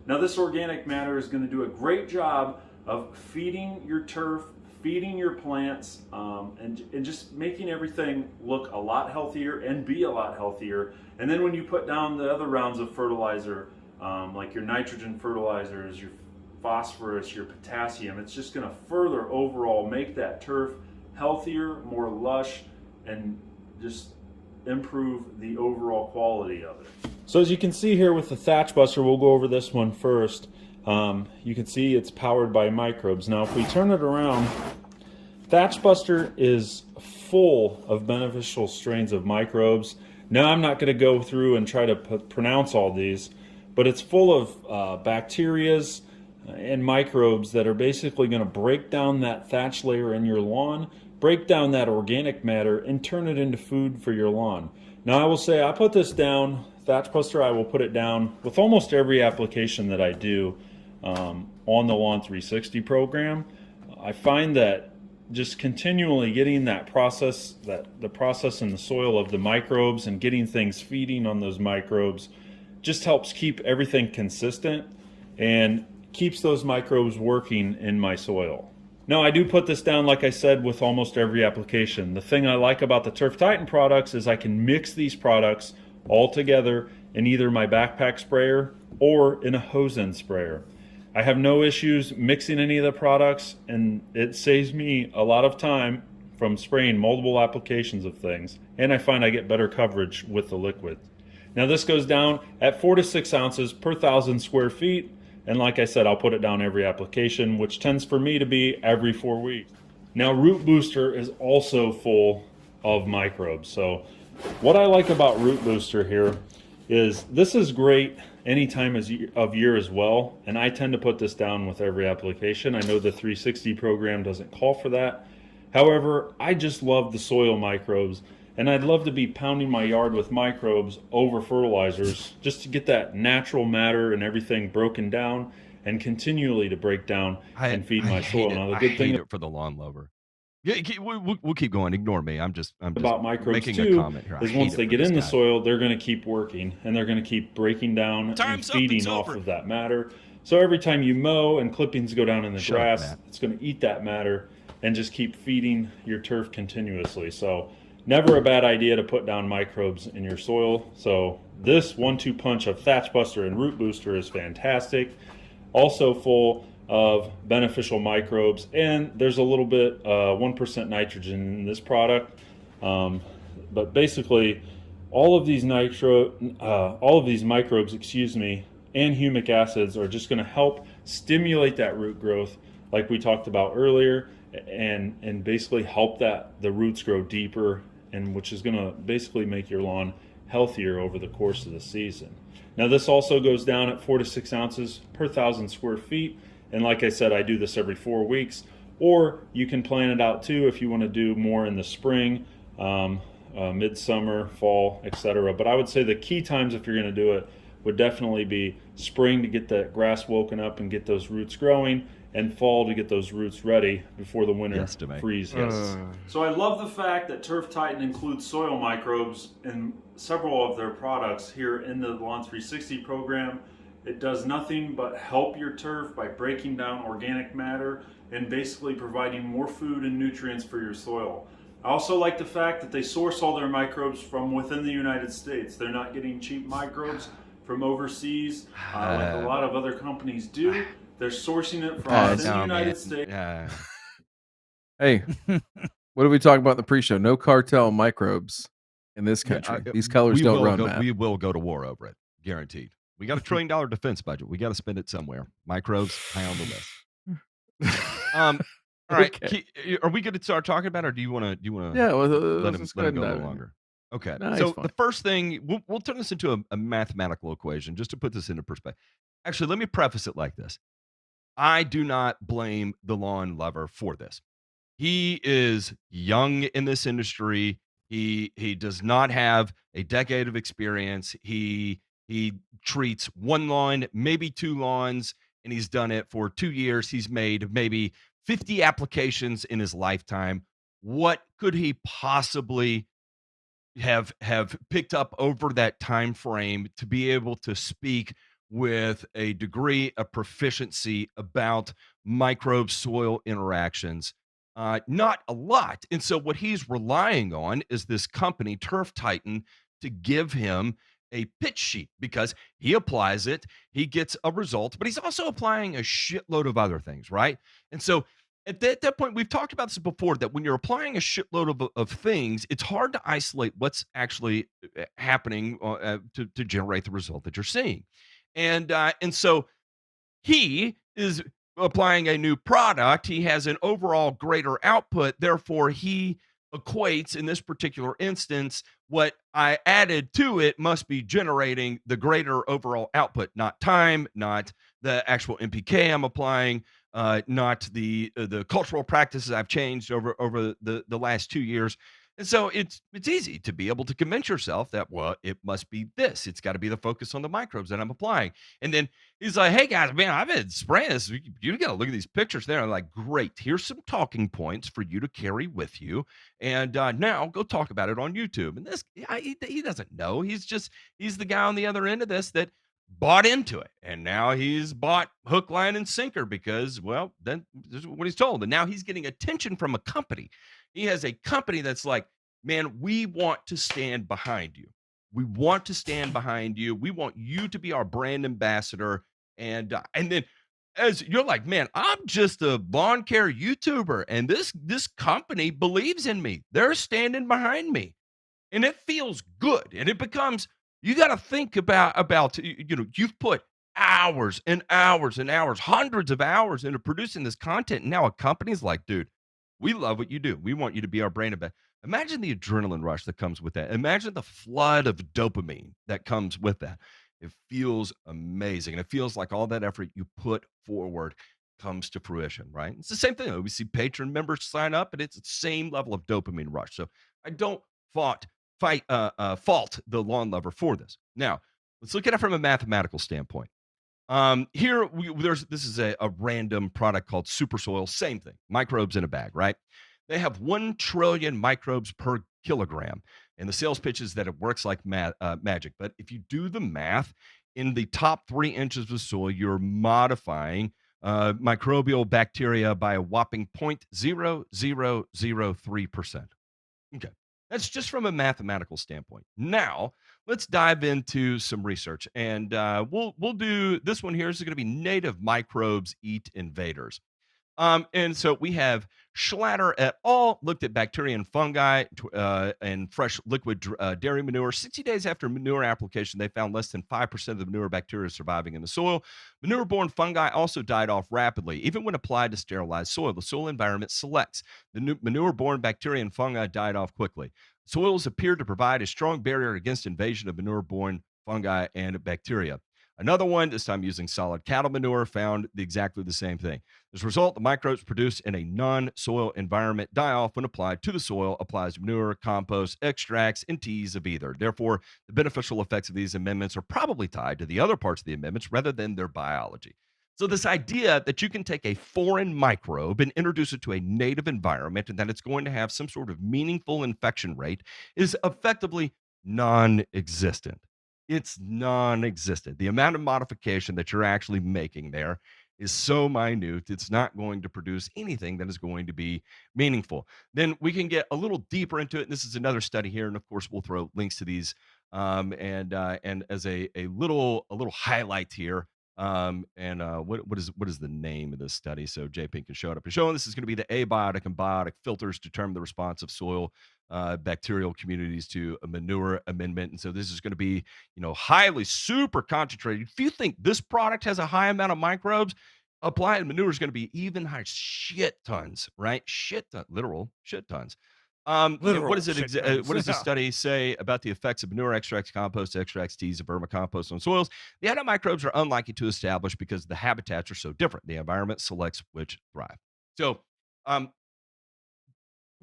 Now, this organic matter is going to do a great job of feeding your turf, feeding your plants, and just making everything look a lot healthier and be a lot healthier. And then when you put down the other rounds of fertilizer, like your nitrogen fertilizers, your phosphorus, your potassium, it's just going to further overall make that turf healthier, more lush, and just improve the overall quality of it. So as you can see here with the Thatch Buster, we'll go over this one first. You can see it's powered by microbes. Now if we turn it around, Thatch Buster is full of beneficial strains of microbes. Now I'm not going to go through and try to pronounce all these, but it's full of bacterias and microbes that are basically going to break down that thatch layer in your lawn, break down that organic matter, and turn it into food for your lawn. Now I will say I put this down, Thatch Buster, I will put it down with almost every application that I do on the Lawn 360 program. I find that just continually getting that process, the process in the soil of the microbes and getting things feeding on those microbes just helps keep everything consistent and keeps those microbes working in my soil. Now I do put this down, like I said, with almost every application. The thing I like about the Turf Titan products is I can mix these products all together in either my backpack sprayer or in a hose end sprayer. I have no issues mixing any of the products, and it saves me a lot of time from spraying multiple applications of things, and I find I get better coverage with the liquid. Now this goes down at 4 to 6 ounces per 1,000 square feet, and like I said, I'll put it down every application, which tends for me to be every 4 weeks. Now Root Booster is also full of microbes. So what I like about Root Booster here is this is great any time of year as well, and I tend to put this down with every application. I know the 360 program doesn't call for that. However, I just love the soil microbes, and I'd love to be pounding my yard with microbes over fertilizers just to get that natural matter and everything broken down and continually to break down and feed my soil. Now, the good thing for the lawn mower. Yeah, we'll keep going. Ignore me. I'm just about microbes making too, a comment here. is once they get in the soil, they're going to keep working and they're going to keep breaking down and feeding off of that matter. So every time you mow and clippings go down in the grass, it's going to eat that matter and just keep feeding your turf continuously. So never a bad idea to put down microbes in your soil. So this 1-2 punch of Thatch Buster and Root Booster is fantastic. Also full of beneficial microbes, and there's a little bit 1% nitrogen in this product, but basically all of these microbes, and humic acids are just going to help stimulate that root growth like we talked about earlier, and basically help the roots grow deeper, and which is going to basically make your lawn healthier over the course of the season. Now this also goes down at 4 to 6 ounces per 1,000 square feet. And like I said, I do this every 4 weeks, or you can plan it out too if you want to do more in the spring, midsummer, fall, etc. But I would say the key times if you're going to do it would definitely be spring to get that grass woken up and get those roots growing, and fall to get those roots ready before the winter freeze hits. So I love the fact that Turf Titan includes soil microbes in several of their products here in the Lawn 360 program. It does nothing but help your turf by breaking down organic matter and basically providing more food and nutrients for your soil. I also like the fact that they source all their microbes from within the United States. They're not getting cheap microbes from overseas like a lot of other companies do. They're sourcing it from within the United States. Hey, What did we talk about in the pre-show? No cartel microbes in this Yeah, country. These colors don't run, Matt. We will go to war over it, guaranteed. We got $1 trillion defense budget. We got to spend it somewhere. Microbes high on the list. All right, Okay. are we going to start talking about it, or do you want to? Yeah, well, let let's him just let go him ahead go a and little dive in. longer? Okay, No, so he's fine. the first thing we'll turn this into a mathematical equation just to put this into perspective. Actually, let me preface it like this: I do not blame the lawn lover for this. He is young in this industry. He does not have a decade of experience. He treats one lawn, maybe two lawns, and he's done it for 2 years. He's made maybe 50 applications in his lifetime. What could he possibly have picked up over that time frame to be able to speak with a degree of proficiency about microbe soil interactions? Not a lot. And so what he's relying on is this company, Turf Titan, to give him a pitch sheet because he applies it, he gets a result, but he's also applying a shitload of other things, right? And so at that point, we've talked about this before, that when you're applying a shitload of things, it's hard to isolate what's actually happening to generate the result that you're seeing. And so he is applying a new product. He has an overall greater output. Therefore, he equates, in this particular instance, what I added to it must be generating the greater overall output, not time, not the actual NPK I'm applying, not the cultural practices I've changed over the last 2 years. And so it's easy to be able to convince yourself that, well, it must be this. It's got to be the focus on the microbes that I'm applying. And then he's like, hey, guys, man, I've been spraying this. You got to look at these pictures there. I'm like, great. Here's some talking points for you to carry with you. And now go talk about it on YouTube. And this, he doesn't know. He's the guy on the other end of this that bought into it. And now he's bought hook, line, and sinker because, well, then this is what he's told. And now he's getting attention from a company. He has a company that's like, man, we want to stand behind you. We want to stand behind you. We want you to be our brand ambassador. And then as you're like, man, I'm just a lawn care YouTuber, and this company believes in me. They're standing behind me. And it feels good. And it becomes, you got to think about, you've put hours and hours and hours, hundreds of hours into producing this content. And now a company's like, dude, we love what you do. We want you to be our brand ambassador. Imagine the adrenaline rush that comes with that. Imagine the flood of dopamine that comes with that. It feels amazing. And it feels like all that effort you put forward comes to fruition, right? It's the same thing. We see patron members sign up, and it's the same level of dopamine rush. So I don't fault the lawn lover for this. Now, let's look at it from a mathematical standpoint. This is a random product called Super Soil. Same thing, microbes in a bag, right? They have 1 trillion microbes per kilogram, and the sales pitch is that it works like magic. But if you do the math, in the top 3 inches of soil, you're modifying microbial bacteria by a whopping 0.0003%. Okay. That's just from a mathematical standpoint. Now, let's dive into some research, and we'll do this one here. This is going to be native microbes eat invaders. And so we have Schlatter et al. Looked at bacteria and fungi and fresh liquid dairy manure. 60 days after manure application, they found less than 5% of the manure bacteria surviving in the soil. Manure-borne fungi also died off rapidly, even when applied to sterilized soil. The soil environment selects. The manure-borne bacteria and fungi died off quickly. Soils appeared to provide a strong barrier against invasion of manure-borne fungi and bacteria. Another one, this time using solid cattle manure, found exactly the same thing. As a result, the microbes produced in a non-soil environment die off when applied to the soil, applies to manure, compost, extracts, and teas of either. Therefore, the beneficial effects of these amendments are probably tied to the other parts of the amendments rather than their biology. So this idea that you can take a foreign microbe and introduce it to a native environment and that it's going to have some sort of meaningful infection rate is effectively non-existent. It's non-existent. The amount of modification that you're actually making there is so minute, it's not going to produce anything that is going to be meaningful. Then we can get a little deeper into it. This is another study here, and of course, we'll throw links to these. And as a little highlight here, And what is the name of this study? So JP can show it up. It's showing this is going to be the abiotic and biotic filters determine the response of soil bacterial communities to a manure amendment. And so this is going to be, highly super concentrated. If you think this product has a high amount of microbes, applying manure is going to be even higher. Shit tons, right? Shit ton, literal shit tons. And Literal what does shit what does the tons. study say about the effects of manure extracts, compost extracts, teas, and vermicompost on soils? The antimicrobes are unlikely to establish because the habitats are so different. The environment selects which thrive. So, um,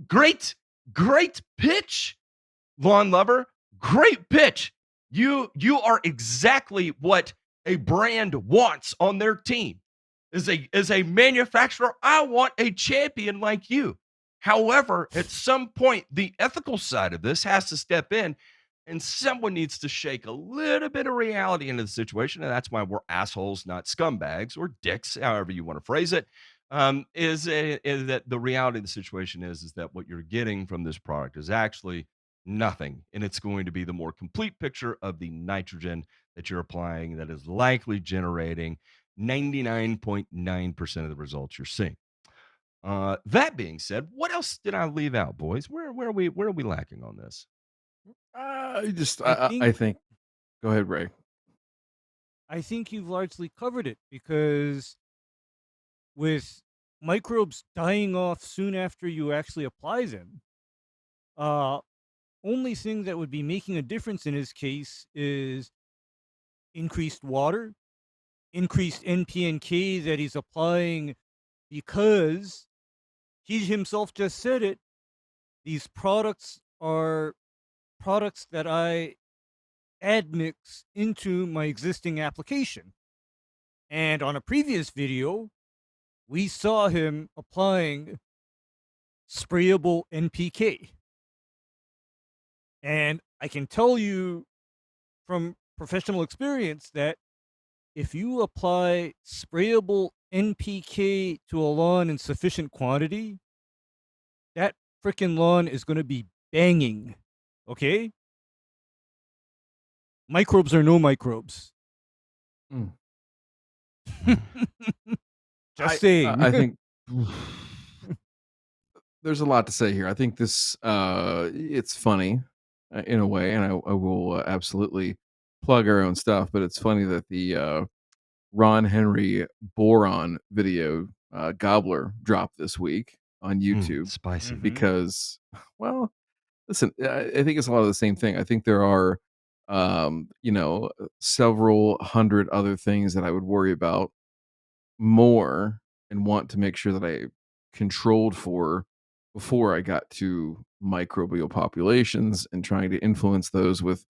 great pitch, lawn lover. Great pitch. You are exactly what a brand wants on their team. As a manufacturer, I want a champion like you. However, at some point, the ethical side of this has to step in, and someone needs to shake a little bit of reality into the situation. And that's why we're assholes, not scumbags or dicks, however you want to phrase it. Is that the reality of the situation is that what you're getting from this product is actually nothing. And it's going to be the more complete picture of the nitrogen that you're applying that is likely generating 99.9% of the results you're seeing. That being said, what else did I leave out, boys? Where are we lacking on this? I think. Go ahead, Ray. I think you've largely covered it because with microbes dying off soon after you actually apply them, only thing that would be making a difference in his case is increased water, increased NPK that he's applying, because he himself just said it. These products are products that I admix into my existing application. And on a previous video, we saw him applying sprayable NPK. And I can tell you from professional experience that if you apply sprayable NPK to a lawn in sufficient quantity, that freaking lawn is going to be banging. Okay? Microbes are no microbes. Mm. Just saying. I think there's a lot to say here. I think this it's funny in a way, and I will absolutely plug our own stuff. But it's funny that the Ron Henry boron video gobbler dropped this week on YouTube Spicy. because, well, listen, I think it's a lot of the same thing. I think there are, several hundred other things that I would worry about more and want to make sure that I controlled for before I got to microbial populations and trying to influence those with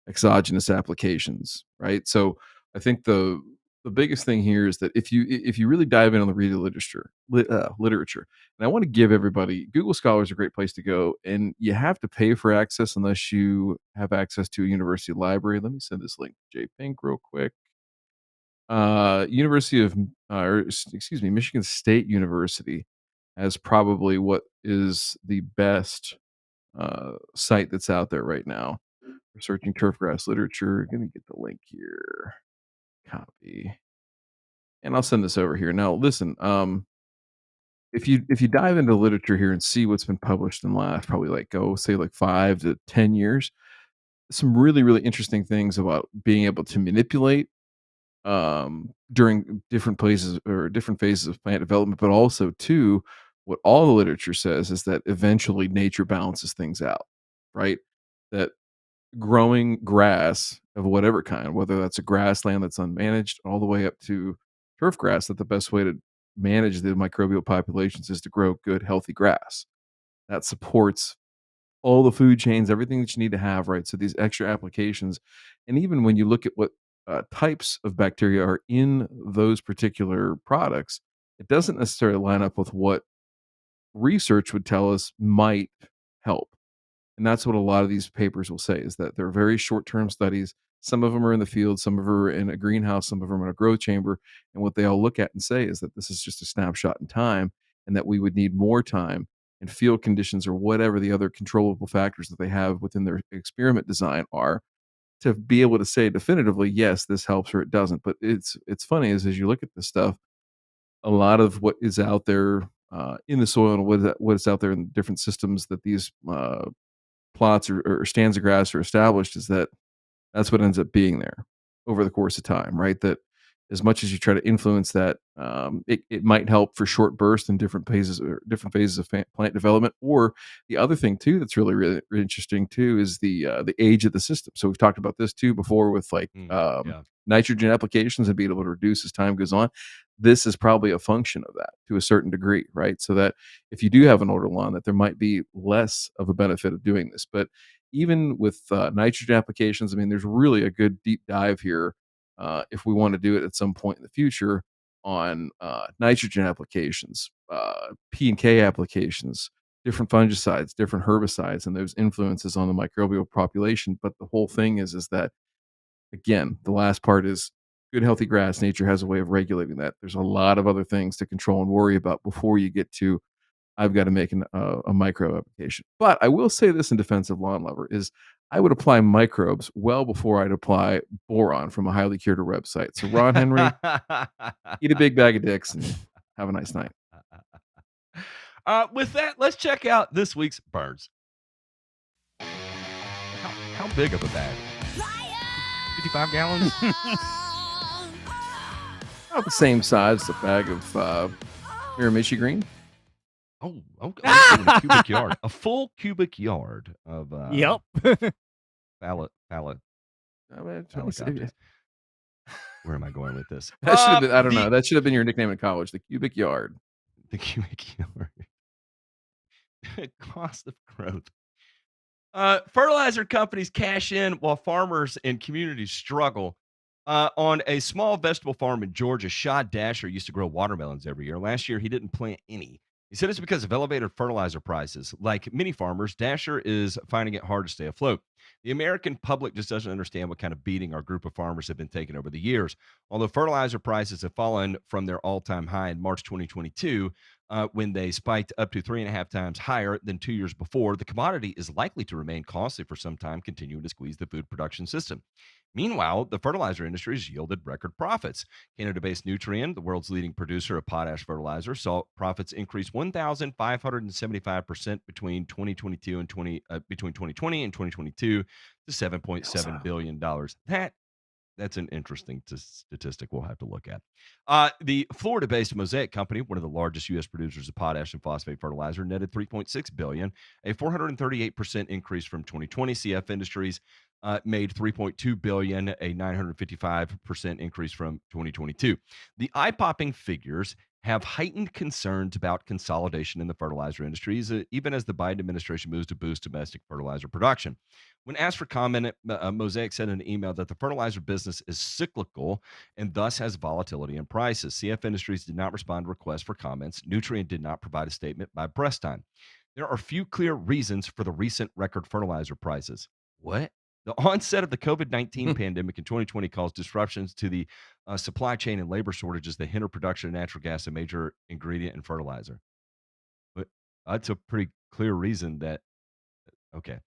exogenous applications, right? So I think the biggest thing here is that if you really dive in on the read literature, and I want to give everybody, Google Scholar is a great place to go, and you have to pay for access unless you have access to a university library. Let me send this link to Jay Pink real quick. Michigan State University has probably what is the best site that's out there right now. We're searching turfgrass literature. Gonna get the link here. Copy. And I'll send this over here. Now, listen, if you dive into literature here and see what's been published in the last probably like 5 to 10 years, some really, really interesting things about being able to manipulate during different places or different phases of plant development, but also too, what all the literature says is that eventually nature balances things out, right? That growing grass of whatever kind, whether that's a grassland that's unmanaged all the way up to turf grass, that the best way to manage the microbial populations is to grow good, healthy grass that supports all the food chains, everything that you need to have, right? So these extra applications, and even when you look at what types of bacteria are in those particular products, it doesn't necessarily line up with what research would tell us might help. And that's what a lot of these papers will say, is that they're very short-term studies. Some of them are in the field, some of them are in a greenhouse, some of them are in a grow chamber. And what they all look at and say is that this is just a snapshot in time, and that we would need more time and field conditions or whatever the other controllable factors that they have within their experiment design are to be able to say definitively, yes, this helps or it doesn't. But it's funny is as you look at this stuff, a lot of what is out there in the soil and what is out there in different systems that these plots or stands of grass are established is that's what ends up being there over the course of time, right? That as much as you try to influence that, it might help for short bursts in different phases of plant development. Or the other thing too that's really interesting too is the age of the system. So we've talked about this too before with like Yeah. nitrogen applications and being able to reduce as time goes on. This is probably a function of that to a certain degree, right? So that if you do have an older lawn, that there might be less of a benefit of doing this. But even with nitrogen applications, I mean, there's really a good deep dive here if we want to do it at some point in the future on nitrogen applications, P and K applications, different fungicides, different herbicides, and those influences on the microbial population. But the whole thing is that, again, the last part is good, healthy grass. Nature has a way of regulating that. There's a lot of other things to control and worry about before you get to I've got to make a micro application. But I will say this in defense of lawn lover is I would apply microbes well before I'd apply boron from a highly curated website. So Ron Henry, eat a big bag of dicks and have a nice night. With that, let's check out this week's birds. How big of a bag? 55 gallons? About the same size as a bag of Miramichi green. Oh, okay. A cubic yard. A full cubic yard of Yep. pallet. That Where am I going with this? should have been, I don't know. That should have been your nickname in college, the cubic yard. The cubic yard. Cost of growth. Fertilizer companies cash in while farmers and communities struggle. On a small vegetable farm in Georgia, Shad Dasher used to grow watermelons every year. Last year, he didn't plant any. He said it's because of elevated fertilizer prices. Like many farmers, Dasher is finding it hard to stay afloat. The American public just doesn't understand what kind of beating our group of farmers have been taking over the years. Although fertilizer prices have fallen from their all-time high in March 2022, when they spiked up to 3.5 times higher than 2 years before, the commodity is likely to remain costly for some time, continuing to squeeze the food production system. Meanwhile, the fertilizer industry has yielded record profits. Canada-based Nutrien, the world's leading producer of potash fertilizer, saw profits increase 1,575% between 2020 and 2022 to $7.7 billion. That's an interesting statistic we'll have to look at. The Florida-based Mosaic Company, one of the largest U.S. producers of potash and phosphate fertilizer, netted $3.6 billion, a 438% increase from 2020. CF Industries made $3.2 billion, a 955% increase from 2022. The eye-popping figures have heightened concerns about consolidation in the fertilizer industries, even as the Biden administration moves to boost domestic fertilizer production. When asked for comment, Mosaic said in an email that the fertilizer business is cyclical and thus has volatility in prices. CF Industries did not respond to requests for comments. Nutrien did not provide a statement by breast time. There are few clear reasons for the recent record fertilizer prices. What? The onset of the COVID-19 pandemic in 2020 caused disruptions to the supply chain and labor shortages that hinder production of natural gas, a major ingredient in fertilizer. But that's a pretty clear reason that, okay.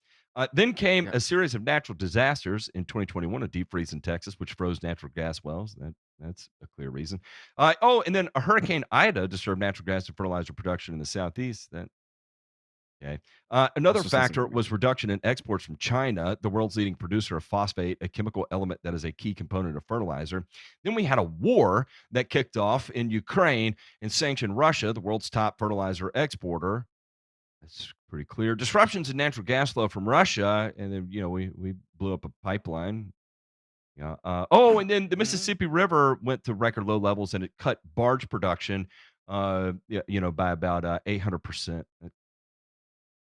Then came a series of natural disasters in 2021, a deep freeze in Texas, which froze natural gas wells. That's a clear reason. And then a Hurricane Ida disturbed natural gas and fertilizer production in the Southeast. Okay. Another factor was reduction in exports from China, the world's leading producer of phosphate, a chemical element that is a key component of fertilizer. Then we had a war that kicked off in Ukraine and sanctioned Russia, the world's top fertilizer exporter. That's pretty clear. Disruptions in natural gas flow from Russia, and then we blew up a pipeline. Yeah. And then the Mississippi River went to record low levels, and it cut barge production, by about 800%.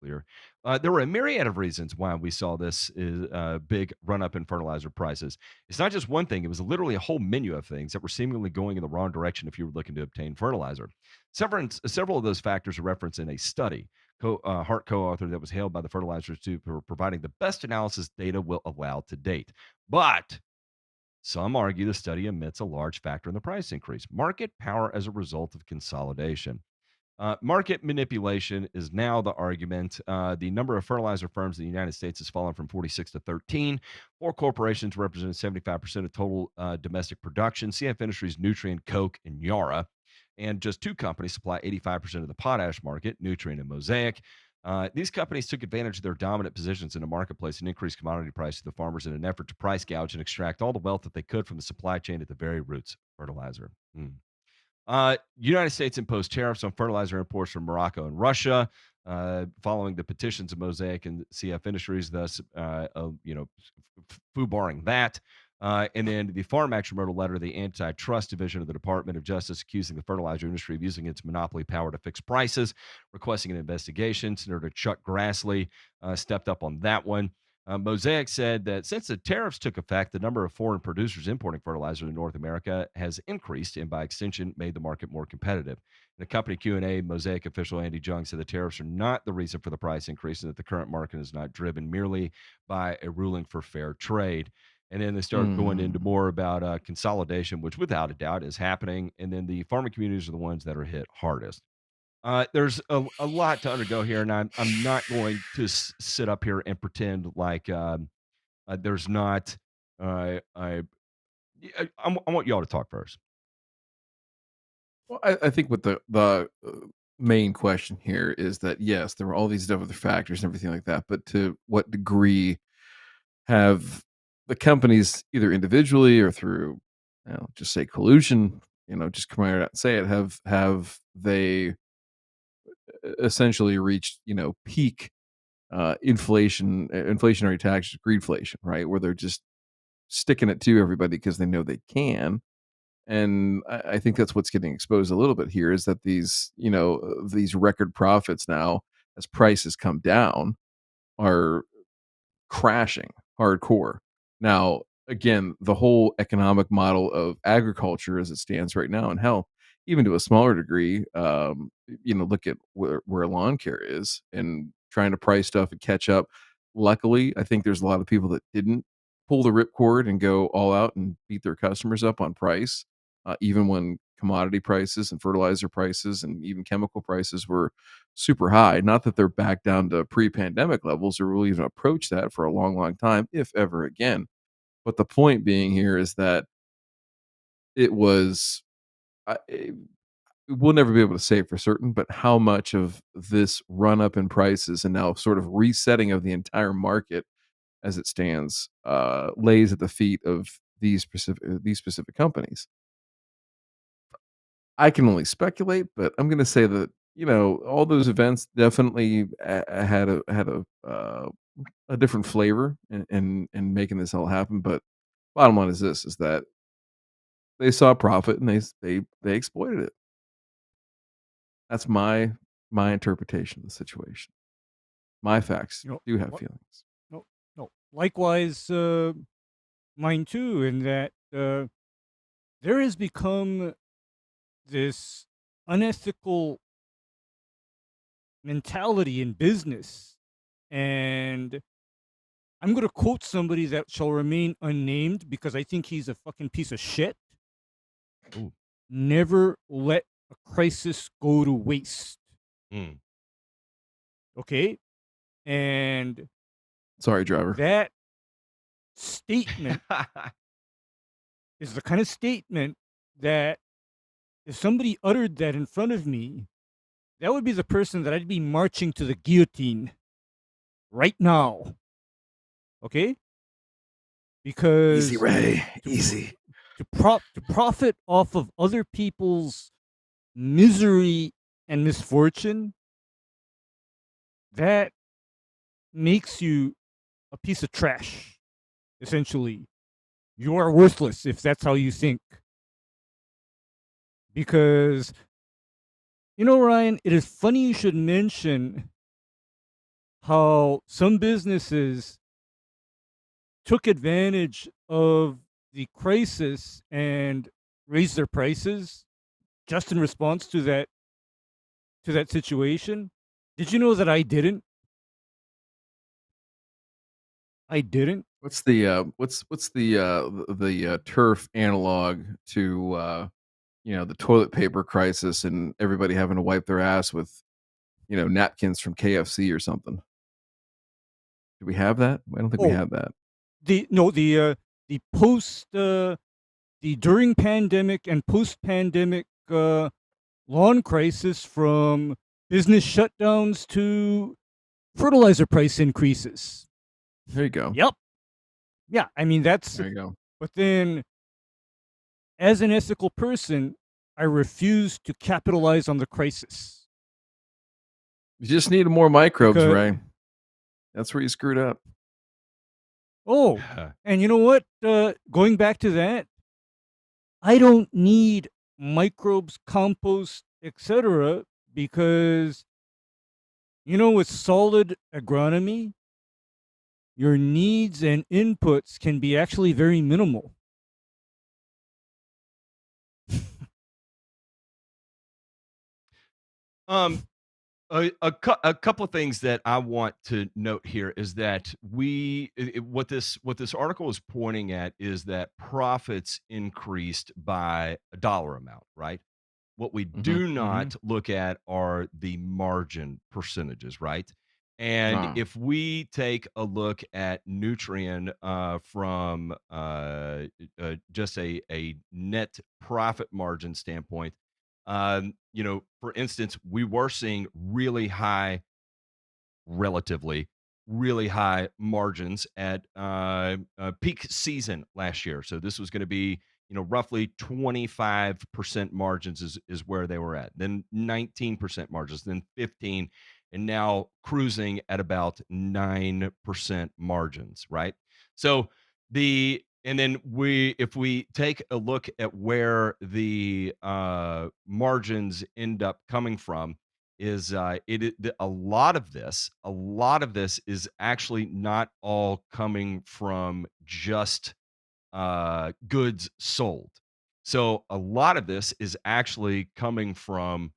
Clear. There were a myriad of reasons why we saw this big run up in fertilizer prices. It's not just one thing. It was literally a whole menu of things that were seemingly going in the wrong direction if you were looking to obtain fertilizer. Several of those factors are referenced in a study Hart co-authored that was hailed by the Fertilizer Institute for providing the best analysis data will allow to date. But some argue the study omits a large factor in the price increase, market power as a result of consolidation. Market manipulation is now the argument. The number of fertilizer firms in the United States has fallen from 46 to 13. Four corporations represent 75% of total domestic production: CF Industries, Nutrien, Koch, and Yara. And just two companies supply 85% of the potash market: Nutrien and Mosaic. These companies took advantage of their dominant positions in the marketplace and increased commodity price to the farmers in an effort to price gouge and extract all the wealth that they could from the supply chain at the very roots of fertilizer. United States imposed tariffs on fertilizer imports from Morocco and Russia, following the petitions of Mosaic and CF Industries, thus, barring that. And then the Farm Action wrote a letter to the Antitrust Division of the Department of Justice accusing the fertilizer industry of using its monopoly power to fix prices, requesting an investigation. Senator Chuck Grassley stepped up on that one. Mosaic said that since the tariffs took effect, the number of foreign producers importing fertilizer to North America has increased and, by extension, made the market more competitive. In a company Q&A, Mosaic official Andy Jung said the tariffs are not the reason for the price increase and that the current market is not driven merely by a ruling for fair trade. And then they start going into more about consolidation, which without a doubt is happening. And then the farming communities are the ones that are hit hardest. There's a lot to undergo here, and I'm not going to sit up here and pretend like there's not. I want y'all to talk first. Well, I think what the main question here is that, yes, there were all these other factors and everything like that, but to what degree have the companies, either individually or through, just say collusion, just come right out and say it, have they essentially reached, peak inflationary tax, greedflation, right? Where they're just sticking it to everybody because they know they can. And I think that's what's getting exposed a little bit here, is that these record profits now, as prices come down, are crashing hardcore. Now, again, the whole economic model of agriculture as it stands right now, and hell, even to a smaller degree, look at where lawn care is and trying to price stuff and catch up. Luckily, I think there's a lot of people that didn't pull the ripcord and go all out and beat their customers up on price, even when commodity prices and fertilizer prices and even chemical prices were super high. Not that they're back down to pre-pandemic levels or will even approach that for a long, long time, if ever again. But the point being here is that it was, we'll never be able to say for certain, but how much of this run up in prices and now sort of resetting of the entire market as it stands lays at the feet of these specific companies. I can only speculate, but I'm going to say that all those events definitely had a different flavor in making this all happen. But bottom line is this: is that they saw profit and they exploited it. That's my interpretation of the situation. My facts do have feelings. No. Likewise, mine too. In that there has become this unethical mentality in business, and I'm going to quote somebody that shall remain unnamed because I think he's a fucking piece of shit. Ooh. Never let a crisis go to waste. Okay? And sorry, driver. That statement is the kind of statement that if somebody uttered that in front of me, that would be the person that I'd be marching to the guillotine right now. Okay? Because easy, Ray. Easy. To profit off of other people's misery and misfortune, that makes you a piece of trash, essentially. You are worthless if that's how you think. Because, Ryan, it is funny you should mention how some businesses took advantage of the crisis and raised their prices just in response to that situation. Did you know that I didn't? I didn't. What's the turf analog to the toilet paper crisis and everybody having to wipe their ass with, napkins from KFC or something. Do we have that? I don't think we Oh, have that. the during pandemic and post pandemic lawn crisis, from business shutdowns to fertilizer price increases. There you go. Yep. Yeah, I mean that's. There you go. But then, as an ethical person, I refuse to capitalize on the crisis. You just need more microbes, Because- Ray. That's where you screwed up. Oh, and you know what? Going back to that, I don't need microbes, compost, etc. because, with solid agronomy, your needs and inputs can be actually very minimal. A couple of things that I want to note here is that what this article is pointing at is that profits increased by a dollar amount, right? What we do not look at are the margin percentages, right? And if we take a look at Nutrien from just a net profit margin standpoint, for instance, we were seeing relatively really high margins at peak season last year. So this was going to be, roughly 25% margins is where they were at. Then 19% margins, then 15, and now cruising at about 9% margins, right? So if we take a look at where the margins end up coming from, is a lot of this is actually not all coming from just goods sold. So a lot of this is actually coming from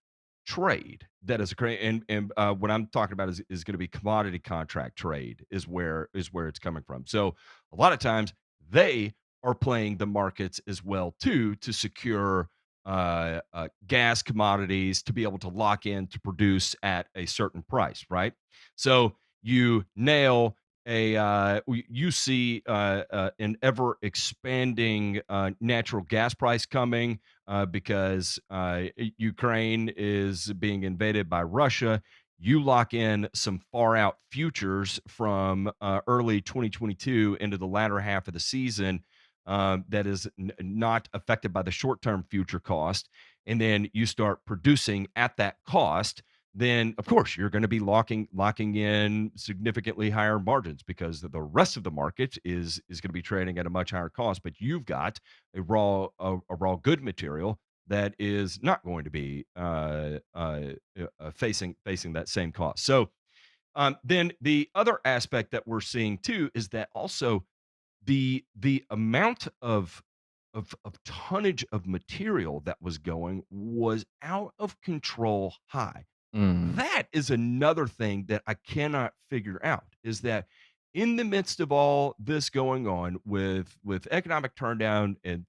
trade that is and what I'm talking about is going to be commodity contract trade is where it's coming from. So a lot of times they are playing the markets as well too to secure gas commodities to be able to lock in to produce at a certain price, right? So you nail you see an ever expanding natural gas price coming because Ukraine is being invaded by Russia. You lock in some far out futures from early 2022 into the latter half of the season that is not affected by the short term future cost. And then you start producing at that cost, then of course you're going to be locking in significantly higher margins because the rest of the market is going to be trading at a much higher cost. But you've got a raw good material that is not going to be facing that same cost. So then the other aspect that we're seeing too is that also the amount of tonnage of material that was going was out of control high. That is another thing that I cannot figure out is that in the midst of all this going on with economic turndown and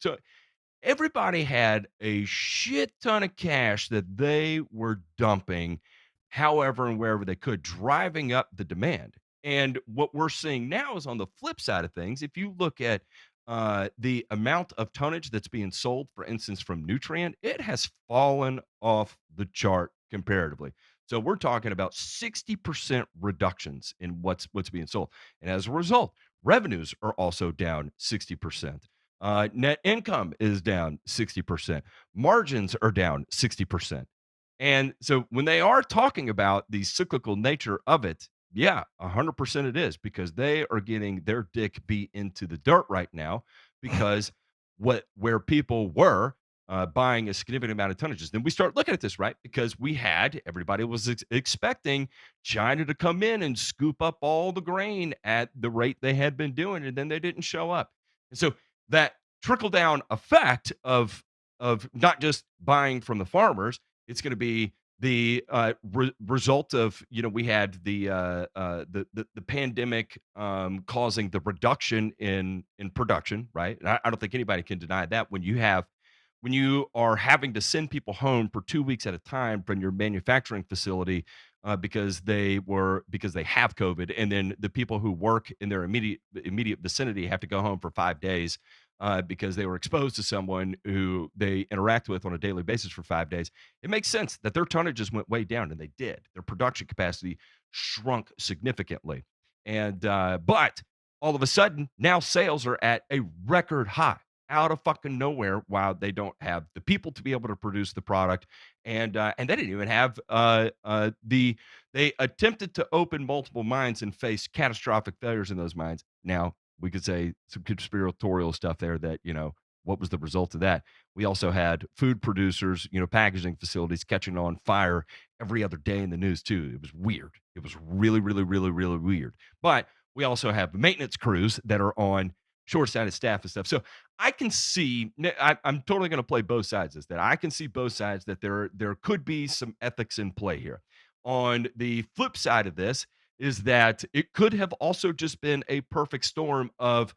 everybody had a shit ton of cash that they were dumping however and wherever they could, driving up the demand. And what we're seeing now is on the flip side of things, if you look at the amount of tonnage that's being sold, for instance, from Nutrien, it has fallen off the chart comparatively. So we're talking about 60% reductions in what's being sold. And as a result, revenues are also down 60%. Net income is down 60%. Margins are down 60%. And so when they are talking about the cyclical nature of it, yeah, 100% it is because they are getting their dick beat into the dirt right now because where people were buying a significant amount of tonnages. Then we start looking at this, right? Because everybody was expecting China to come in and scoop up all the grain at the rate they had been doing, and then they didn't show up. And so that trickle down effect of not just buying from the farmers, it's going to be the result of we had the pandemic causing the reduction in production, right? And I don't think anybody can deny that when you have when you are having to send people home for 2 weeks at a time from your manufacturing facility because they have COVID, and then the people who work in their immediate vicinity have to go home for 5 days because they were exposed to someone who they interact with on a daily basis for 5 days. It makes sense that their tonnages went way down, and they did. Their production capacity shrunk significantly, and but all of a sudden now sales are at a record high out of fucking nowhere while they don't have the people to be able to produce the product. And they didn't even have they attempted to open multiple mines and face catastrophic failures in those mines. Now we could say some conspiratorial stuff there that, what was the result of that? We also had food producers, packaging facilities catching on fire every other day in the news too. It was weird. It was really, really, really, really weird. But we also have maintenance crews that are on short-sighted staff and stuff. So I can see, I'm totally going to play both sides of this, that I can see both sides, that there could be some ethics in play here. On the flip side of this is that it could have also just been a perfect storm of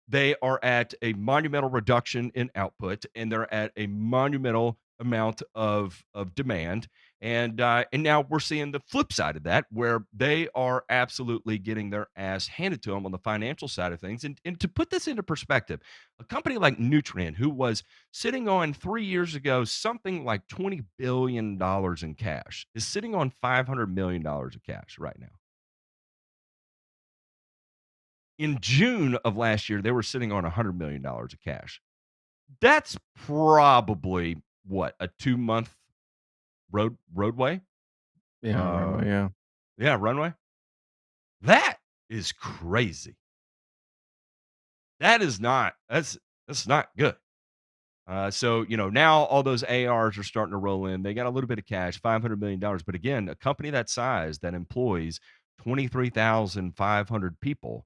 they are at a monumental reduction in output, and they're at a monumental amount of demand. And now we're seeing the flip side of that, where they are absolutely getting their ass handed to them on the financial side of things. And to put this into perspective, a company like Nutrien, who was sitting on 3 years ago something like $20 billion in cash, is sitting on $500 million of cash right now. In June of last year, they were sitting on $100 million of cash. That's probably what, a 2-month roadway? Yeah, Yeah, runway. That is crazy. That's not good. So, now all those ARs are starting to roll in. They got a little bit of cash, $500 million. But again, a company that size that employs 23,500 people,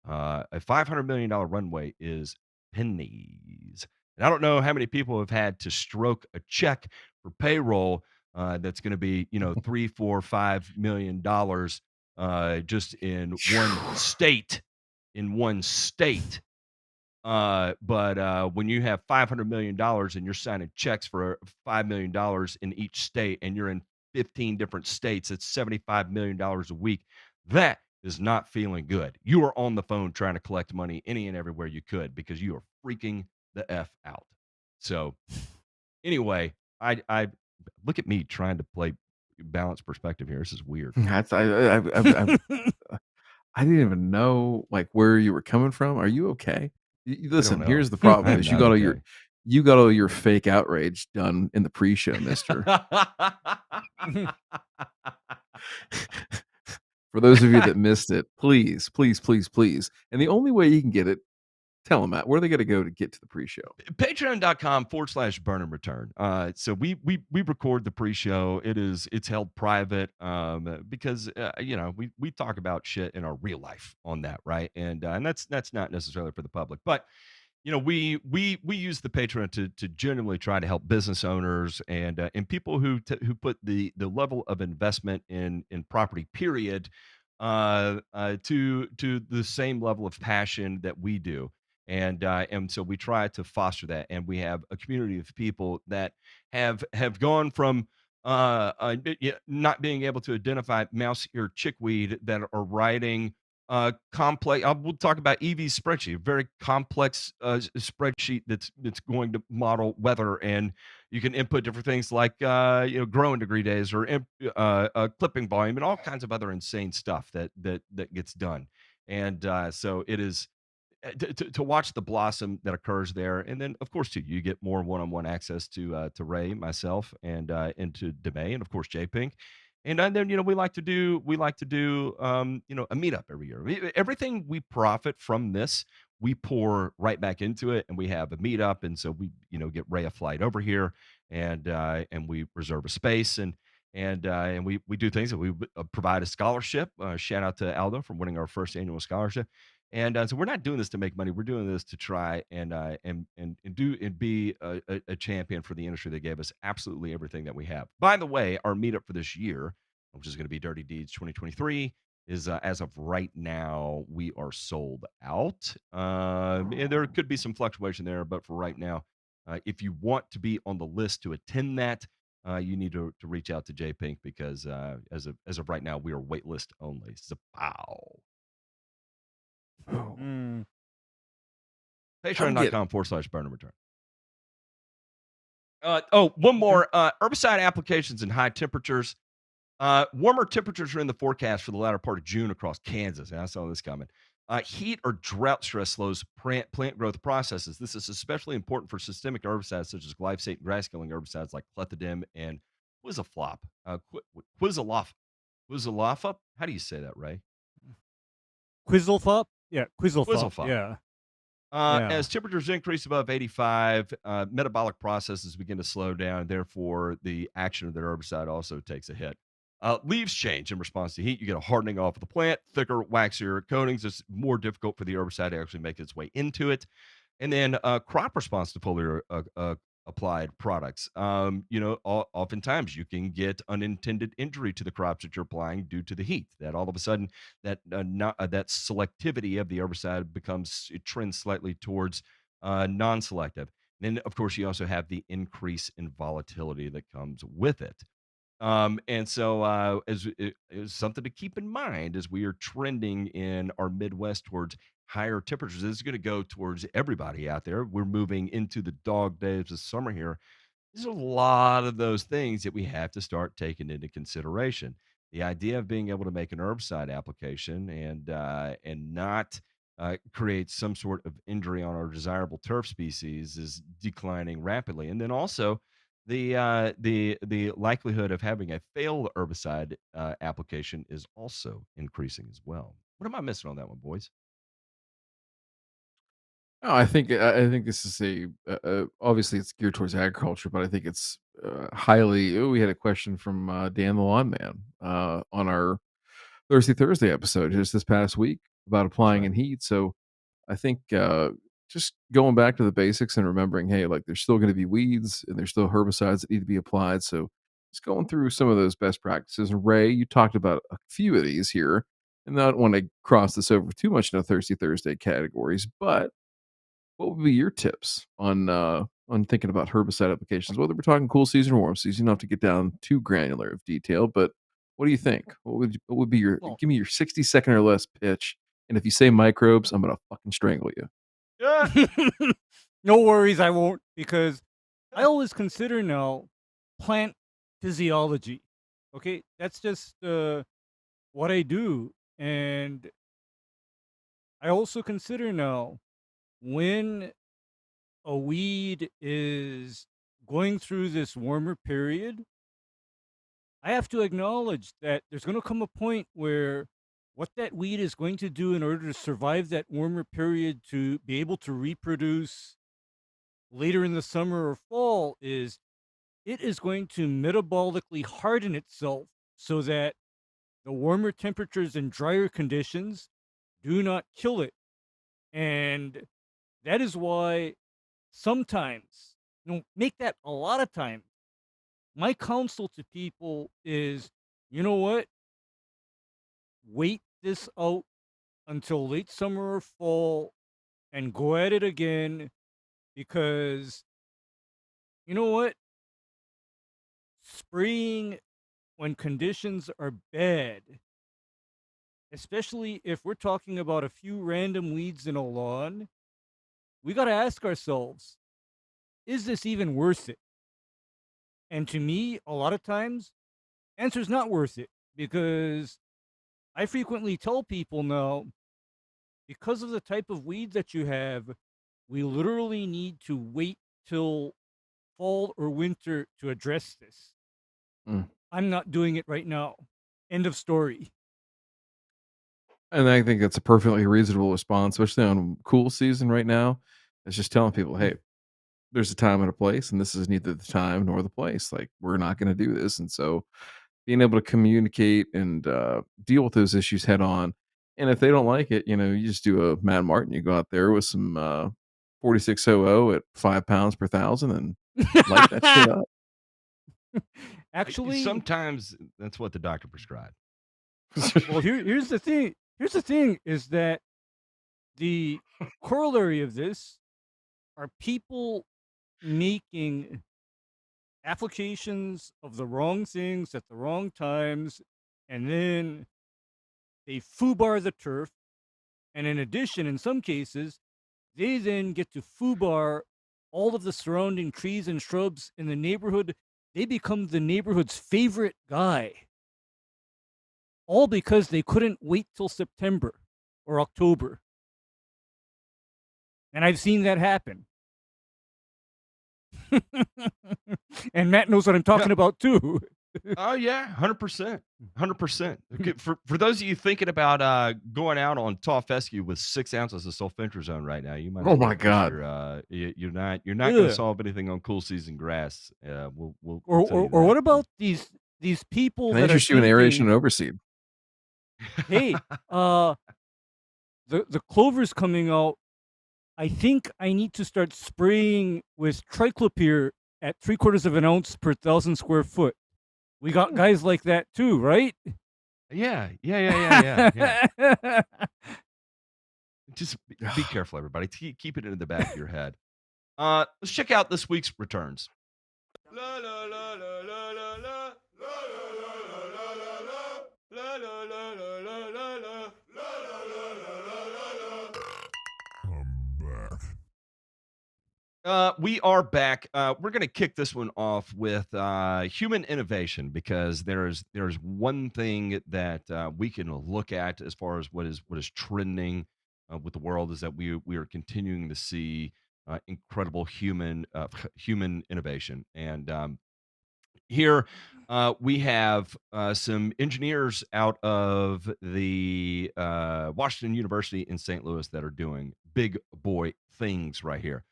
a $500 million runway is pennies. And I don't know how many people have had to stroke a check for payroll that's going to be, $3, $4, $5 million just in one state. But when you have $500 million and you're signing checks for $5 million in each state, and you're in 15 different states, it's $75 million a week. That is not feeling good. You are on the phone trying to collect money any and everywhere you could, because you are freaking the F out. So anyway, I look at me trying to play balanced perspective here. This is weird. I didn't even know where you were coming from. Are you okay? Listen, know. here's the problem: I'm is not okay. you got all your fake outrage done in the pre-show, Mister. For those of you that missed it, please, please, please, please. And the only way you can get it, tell them, Matt, where are they going to go to get to the pre-show? Patreon.com/burn and return. So we record the pre-show. It's held private because we talk about shit in our real life on that, right? And that's not necessarily for the public, but we use the Patreon to genuinely try to help business owners and people who put the level of investment in property, period, to the same level of passion that we do. And so we try to foster that, and we have a community of people that have gone from not being able to identify mouse ear chickweed, that are writing complex. We'll talk about EV spreadsheet, a very complex spreadsheet that's going to model weather, and you can input different things like growing degree days or clipping volume and all kinds of other insane stuff that gets done. And so it is to watch the blossom that occurs there, and then of course too, you get more one-on-one access to Ray, myself, and to DeMay, and of course J Pink. And then we like to do a meetup every year. Everything we profit from this, we pour right back into it, and we have a meetup. And so we get Ray a flight over here, and we reserve a space, and we do things that we provide a scholarship. Shout out to Aldo for winning our first annual scholarship. And so we're not doing this to make money. We're doing this to try and be a champion for the industry that gave us absolutely everything that we have. By the way, our meetup for this year, which is going to be Dirty Deeds 2023, is as of right now, we are sold out. And there could be some fluctuation there, but for right now, If you want to be on the list to attend that, you need to reach out to J Pink because as of right now, we are waitlist only. Zapow. Oh, Mm. Patreon.com/burn return. One more. Herbicide applications in high temperatures. Warmer temperatures are in the forecast for the latter part of June across Kansas. And I saw this coming. Heat or drought stress slows plant growth processes. This is especially important for systemic herbicides such as glyphosate and grass-killing herbicides like clethodim and Quizaflop. Quizalafa? How do you say that, Ray? Quizzlefop? Yeah, Quizzlefop. Quizzlefop. Yeah. As temperatures increase above 85, metabolic processes begin to slow down. Therefore, the action of the herbicide also takes a hit. Leaves change in response to heat. You get a hardening off of the plant, thicker, waxier coatings. It's more difficult for the herbicide to actually make its way into it. And then crop response to foliar applied products. Oftentimes you can get unintended injury to the crops that you're applying due to the heat. That all of a sudden that selectivity of the herbicide it trends slightly towards non-selective. And then, of course, you also have the increase in volatility that comes with it. And so it is something to keep in mind as we are trending in our Midwest towards higher temperatures. This is going to go towards everybody out there. We're moving into the dog days of summer here. There's a lot of those things that we have to start taking into consideration. The idea of being able to make an herbicide application and not create some sort of injury on our desirable turf species is declining rapidly. And then also the likelihood of having a failed herbicide application is also increasing as well. What am I missing on that one, boys? no, I think this is obviously it's geared towards agriculture, but I think it's highly. Oh, we had a question from Dan the Lawn Man on our Thursday episode just this past week about applying in heat. So I think just going back to the basics and remembering, hey, like there's still going to be weeds and there's still herbicides that need to be applied. So just going through some of those best practices. And Ray, you talked about a few of these here, and I don't want to cross this over too much into Thirsty Thursday categories, but what would be your tips on thinking about herbicide applications, whether we're talking cool season or warm season? You don't have to get down too granular of detail, but what do you think? What would be your Well, give me your 60-second or less pitch? And if you say microbes, I'm gonna fucking strangle you. no worries, I won't, because I always consider now plant physiology. Okay, that's just what I do, and I also consider now when a weed is going through this warmer period, I have to acknowledge that there's going to come a point where what that weed is going to do in order to survive that warmer period to be able to reproduce later in the summer or fall is it is going to metabolically harden itself so that the warmer temperatures and drier conditions do not kill it. And that is why sometimes, make that a lot of times, my counsel to people is, you know what? Wait this out until late summer or fall and go at it again, because you know what? Spraying when conditions are bad, especially if we're talking about a few random weeds in a lawn, we got to ask ourselves, is this even worth it? And to me, a lot of times, answer's not worth it, because I frequently tell people now, because of the type of weeds that you have, we literally need to wait till fall or winter to address this. Mm. I'm not doing it right now. End of story. And I think that's a perfectly reasonable response, especially on cool season right now. It's just telling people, hey, there's a time and a place, and this is neither the time nor the place. Like, we're not going to do this. And so being able to communicate and deal with those issues head on. And if they don't like it, you just do a Matt Martin. You go out there with some 4600 at 5 pounds per thousand and light that shit up. Actually, sometimes that's what the doctor prescribed. well, here's the thing. Here's the thing is that the corollary of this are people making applications of the wrong things at the wrong times, and then they foobar the turf. And in addition, in some cases, they then get to foobar all of the surrounding trees and shrubs in the neighborhood. They become the neighborhood's favorite guy. All because they couldn't wait till September or October. And I've seen that happen. And Matt knows what I'm talking about too. Oh yeah, 100%, 100%. For those of you thinking about going out on tall fescue with 6 ounces of sulfentrazone right now, you might. Oh my God. You're not going to solve anything on cool season grass. We'll tell you Or that. what about these people Can I that are interest you in aeration thinking, and overseed? hey, the clover's coming out. I think I need to start spraying with triclopyr at 3/4 of an ounce per 1,000 square foot. We got guys like that too, right? Yeah. Just be careful, everybody. Keep it in the back of your head. Let's check out this week's returns. La la la la la la la la la la la la la la la la la la. We are back. We're going to kick this one off with human innovation, because there's one thing that we can look at as far as what is trending with the world, is that we are continuing to see incredible human innovation. And here we have some engineers out of the Washington University in St. Louis that are doing big boy things right here.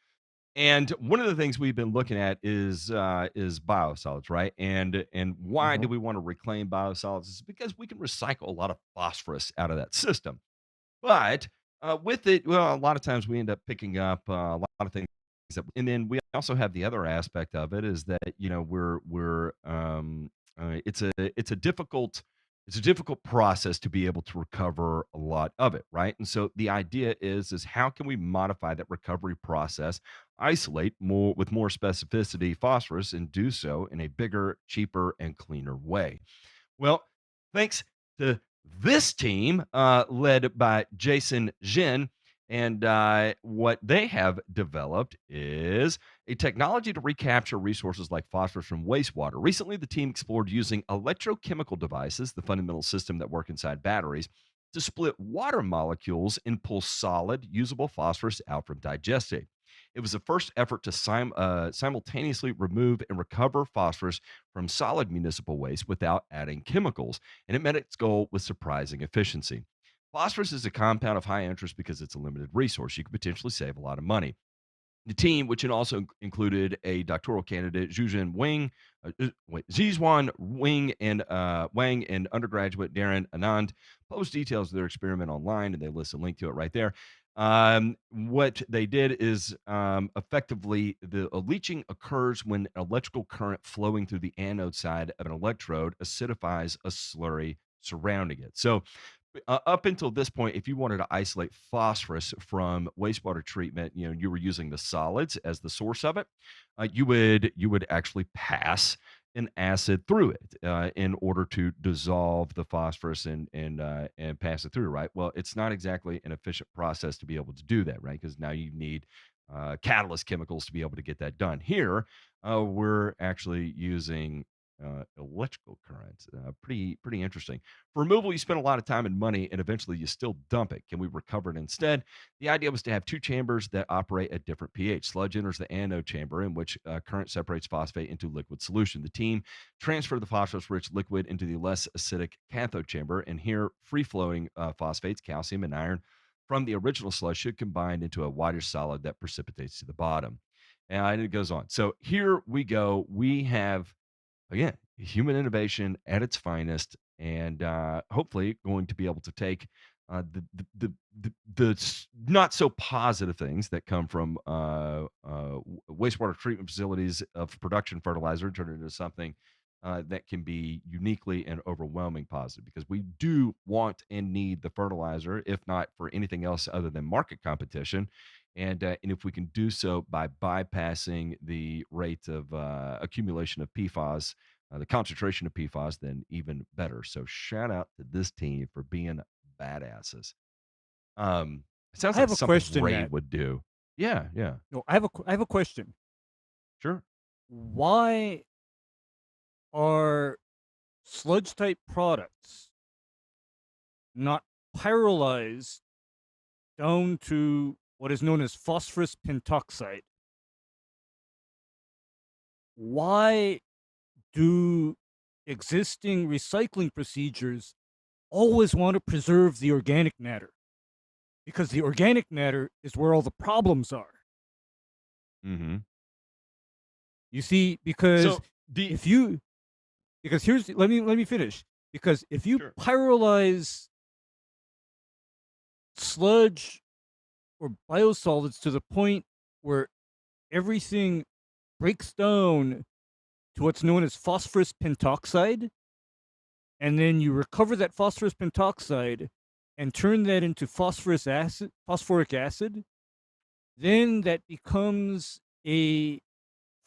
And one of the things we've been looking at is biosolids, right? And why do we want to reclaim biosolids? Is because we can recycle a lot of phosphorus out of that system. But with it, well, a lot of times we end up picking up a lot of things. And then we also have the other aspect of it, is that it's a difficult process to be able to recover a lot of it, right? And so the idea is how can we modify that recovery process, isolate more with more specificity phosphorus, and do so in a bigger, cheaper, and cleaner way? Well, thanks to this team led by Jason Jin. And what they have developed is a technology to recapture resources like phosphorus from wastewater. Recently, the team explored using electrochemical devices, the fundamental system that work inside batteries, to split water molecules and pull solid, usable phosphorus out from digestate. It was the first effort to simultaneously remove and recover phosphorus from solid municipal waste without adding chemicals, and it met its goal with surprising efficiency. Phosphorus is a compound of high interest because it's a limited resource. You could potentially save a lot of money. The team, which also included a doctoral candidate, Zhuan Wing, and Wang, and undergraduate Darren Anand, post details of their experiment online, and they list a link to it right there. What they did is effectively the leaching occurs when electrical current flowing through the anode side of an electrode acidifies a slurry surrounding it. So up until this point, if you wanted to isolate phosphorus from wastewater treatment, you were using the solids as the source of it. You would actually pass an acid through it in order to dissolve the phosphorus and pass it through, right? Well, it's not exactly an efficient process to be able to do that, right? Because now you need catalyst chemicals to be able to get that done. Here, we're actually using electrical current. Pretty interesting. For removal, you spend a lot of time and money, and eventually you still dump it. Can we recover it instead? The idea was to have two chambers that operate at different pH. Sludge enters the anode chamber, in which current separates phosphate into liquid solution. The team transferred the phosphorus-rich liquid into the less acidic cathode chamber, and here free-flowing phosphates, calcium, and iron from the original sludge should combine into a whitish solid that precipitates to the bottom. And it goes on. So here we go. We have, again, human innovation at its finest, and hopefully going to be able to take the not so positive things that come from wastewater treatment facilities of production fertilizer and turn it into something that can be uniquely and overwhelming positive, because we do want and need the fertilizer, if not for anything else other than market competition. And if we can do so by bypassing the rate of accumulation of PFAS, the concentration of PFAS, then even better. So shout out to this team for being badasses. It sounds I like have a something question, Ray Matt. would do. Yeah, yeah, No, I have a question. sure. Why are sludge type products not pyrolyzed down to what is known as phosphorus pentoxide? Why do existing recycling procedures always want to preserve the organic matter? Because the organic matter is where all the problems are. Mm-hmm. You see, because So the if you because here's let me finish. Because if you Sure. pyrolyze sludge or biosolids to the point where everything breaks down to what's known as phosphorus pentoxide, and then you recover that phosphorus pentoxide and turn that into phosphoric acid, then that becomes a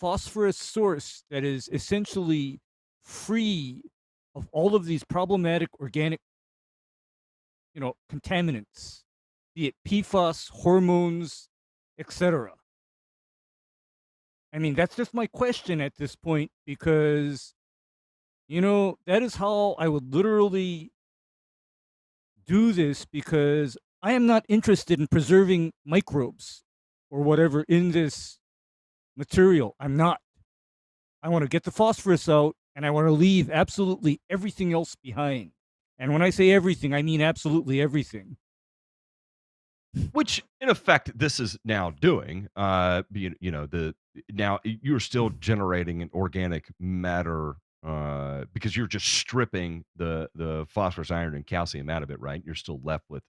phosphorus source that is essentially free of all of these problematic organic, contaminants, be it PFAS, hormones, etc. I mean, that's just my question at this point because, that is how I would literally do this because I am not interested in preserving microbes or whatever in this material. I'm not. I want to get the phosphorus out and I want to leave absolutely everything else behind. And when I say everything, I mean absolutely everything. which in effect this is now doing. Now you're still generating an organic matter because you're just stripping the phosphorus, iron, and calcium out of it, right? You're still left with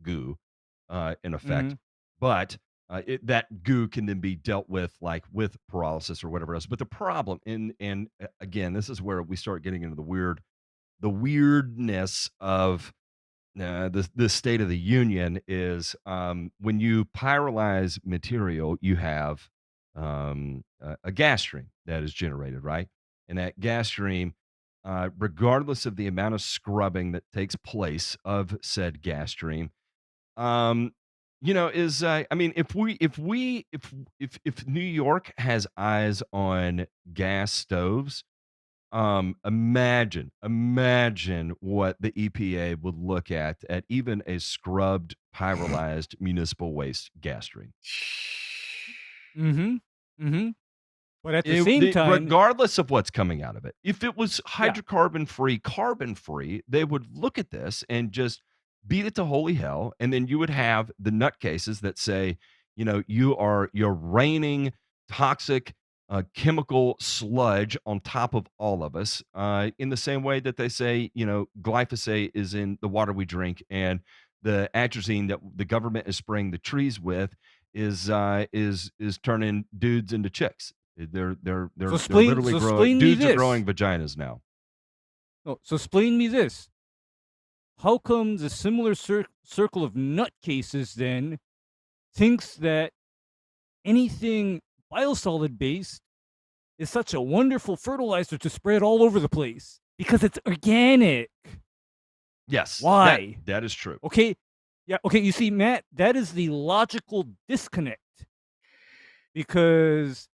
goo in effect, Mhm. but that goo can then be dealt with like with pyrolysis or whatever else. But the problem, and again, this is where we start getting into the weirdness of the State of the Union is when you pyrolyze material, you have a gas stream that is generated, right? And that gas stream, regardless of the amount of scrubbing that takes place of said gas stream, um, is I mean, if New York has eyes on gas stoves, imagine what the EPA would look at even a scrubbed, pyrolyzed municipal waste gas stream. Mhm. Mhm. But at the same time, Regardless of what's coming out of it. If it was yeah. hydrocarbon free, carbon free, they would look at this and just beat it to holy hell. And then you would have the nutcases that say, you're raining toxic chemical sludge on top of all of us. In the same way that they say, glyphosate is in the water we drink, and the atrazine that the government is spraying the trees with is turning dudes into chicks. They're literally growing. Explain me Dudes are this. growing vaginas now. No, so explain me this. How come the similar circle of nutcases then thinks that anything biosolid based is such a wonderful fertilizer to spread all over the place? Because it's organic. Yes. Why? That is true. Okay. Yeah. Okay. You see, Matt, that is the logical disconnect. Because,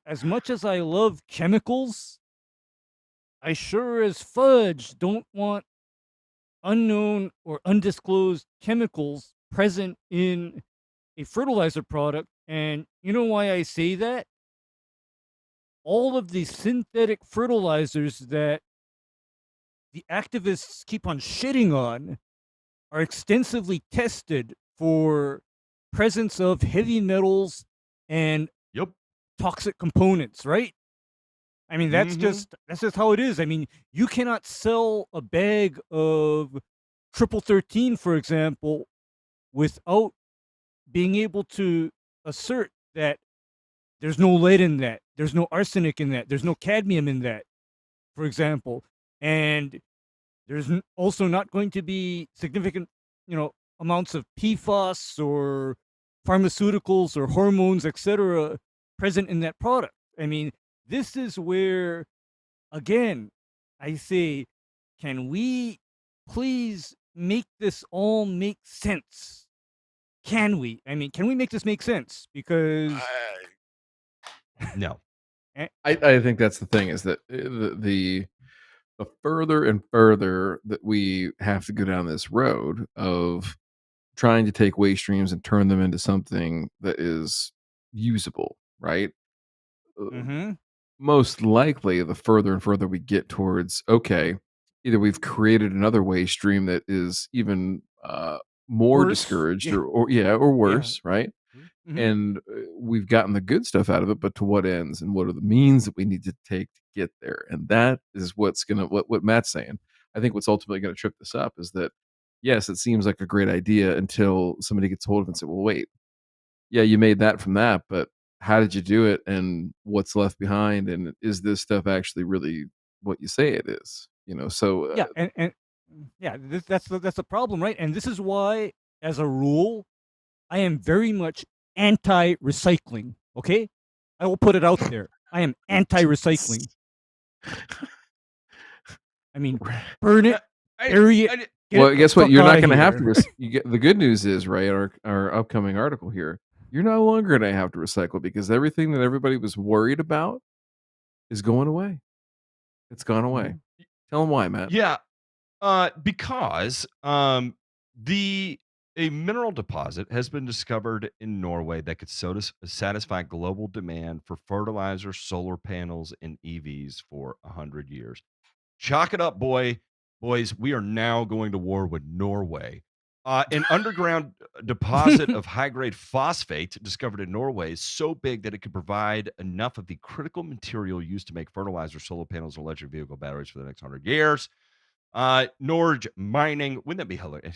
as much as I love chemicals, I sure as fudge don't want unknown or undisclosed chemicals present in a fertilizer product. And you know why I say that? All of the synthetic fertilizers that the activists keep on shitting on are extensively tested for presence of heavy metals and Yep. toxic components, right? I mean, that's Mhm. just how it is. I mean, you cannot sell a bag of triple 13, for example, without being able to assert that there's no lead in that, there's no arsenic in that, there's no cadmium in that, for example, and there's also not going to be significant, amounts of PFAS or pharmaceuticals or hormones, etc., present in that product. I mean, this is where, again, I say, can we please make this all make sense? Can we? I mean, can we make this make sense? Because No. I think that's the thing, is that the further and further that we have to go down this road of trying to take waste streams and turn them into something that is usable, right? Mhm. Most likely, the further and further we get towards, okay, either we've created another waste stream that is even more Worse. discouraged, Yeah. or Yeah. worse, right? Mhm. And we've gotten the good stuff out of it, but to what ends, and what are the means that we need to take to get there? And that is what's gonna, what Matt's saying. I think what's ultimately gonna trip this up is that, yes, it seems like a great idea until somebody gets hold of it and say, well, wait, yeah, you made that from that, but how did you do it, and what's left behind, and is this stuff actually really what you say it is? So Yeah, and yeah, that's the problem, right? And this is why, as a rule, I am very much anti-recycling. Okay, I will put it out there. I am anti-recycling. I mean, burn it, bury it. Well, guess what? You're not going to have to. to. You get the good news is, right? Our upcoming article here, you're no longer going to have to recycle, because everything that everybody was worried about is going away. It's gone away. Tell them why, Matt. Yeah. Because a mineral deposit has been discovered in Norway that could satisfy global demand for fertilizer, solar panels, and EVs for 100 years. Chalk it up, boys. We are now going to war with Norway. An underground deposit of high-grade phosphate discovered in Norway is so big that it could provide enough of the critical material used to make fertilizer, solar panels, and electric vehicle batteries for the next 100 years. Norge mining. Wouldn't that be hilarious?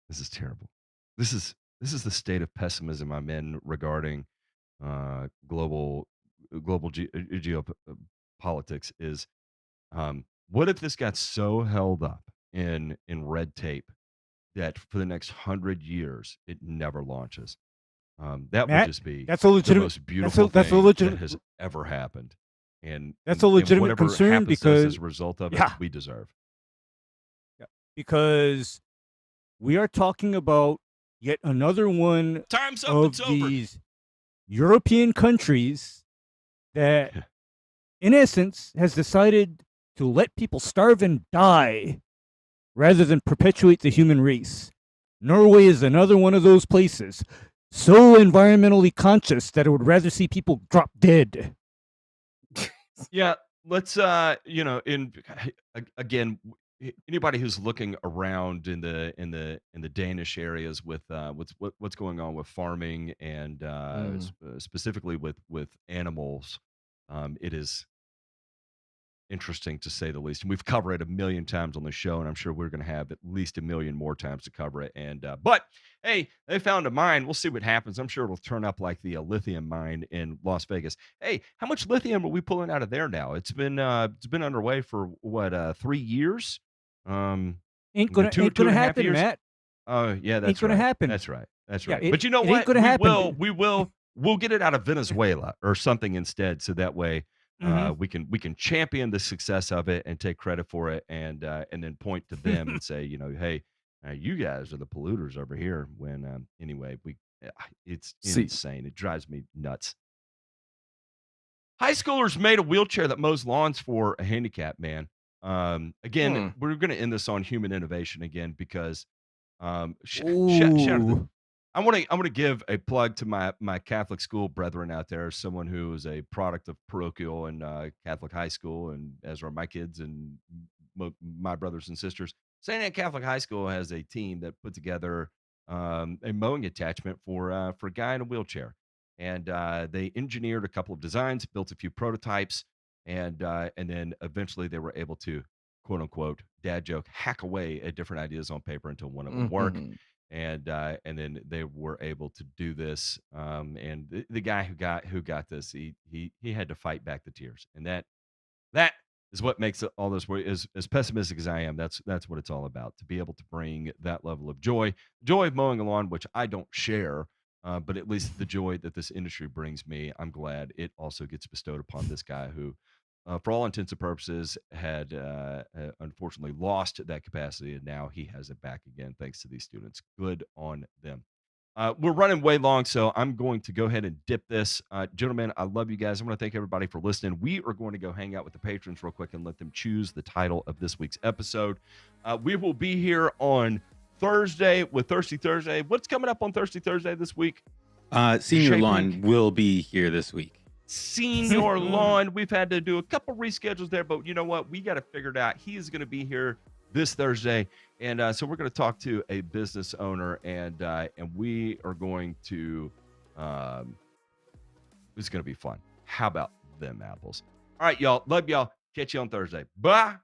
This is terrible. This is the state of pessimism I'm in regarding global geopolitics. Is what if this got so held up in red tape that for the next 100 years it never launches? That Matt, would just be that's a legitimate, the most beautiful that's a thing legitimate, that has ever happened. And that's a legitimate whatever concern, happens to us because as a result of it, yeah, we deserve. because we are talking about yet another one Time's up. of It's over. these European countries that, in essence, has decided to let people starve and die rather than perpetuate the human race. Norway is another one of those places, so environmentally conscious that it would rather see people drop dead. Yeah, let's again, anybody who's looking around in the Danish areas with what's going on with farming and specifically with animals, it is interesting to say the least. And we've covered it a million times on the show, and I'm sure we're going to have at least a million more times to cover it. And but hey, they found a mine. We'll see what happens. I'm sure it'll turn up like the lithium mine in Las Vegas. Hey, how much lithium are we pulling out of there now? It's been underway for what 3 years. Ain't gonna happen, years? Matt. Oh yeah, that's ain't gonna right. happen. That's right. That's Yeah, right. But you know it what? ain't gonna happen. We'll get it out of Venezuela or something instead, so that way we can champion the success of it and take credit for it, and then point to them and say, hey, you guys are the polluters over here. When anyway, it's insane. It drives me nuts. High schoolers made a wheelchair that mows lawns for a handicap man. Again, we're going to end this on human innovation again, because shout out I want to give a plug to my Catholic school brethren out there, someone who is a product of parochial and Catholic high school, and as are my kids and my brothers and sisters. St. Anne Catholic High School has a team that put together a mowing attachment for a guy in a wheelchair, and they engineered a couple of designs, built a few prototypes, and then eventually they were able to, quote unquote, dad joke, hack away at different ideas on paper until one of them worked. And then they were able to do this. And the guy who got this, he had to fight back the tears, and that is what makes all this work. As pessimistic as I am, that's what it's all about. To be able to bring that level of joy of mowing a lawn, which I don't share But at least the joy that this industry brings me, I'm glad it also gets bestowed upon this guy who, for all intents and purposes, had unfortunately lost that capacity, and now he has it back again thanks to these students. Good on them. We're running way long, so I'm going to go ahead and dip this. Gentlemen, I love you guys. I want to thank everybody for listening. We are going to go hang out with the patrons real quick and let them choose the title of this week's episode. We will be here on Thursday with Thirsty Thursday. What's coming up on Thirsty Thursday this week? Senior Lawn will be here this week. Senior Lawn. We've had to do a couple reschedules there, but you know what? We got to figure it out. He is going to be here this Thursday. And so we're going to talk to a business owner, and we are going to, it's going to be fun. How about them apples? All right, y'all. Love y'all. Catch you on Thursday. Bye.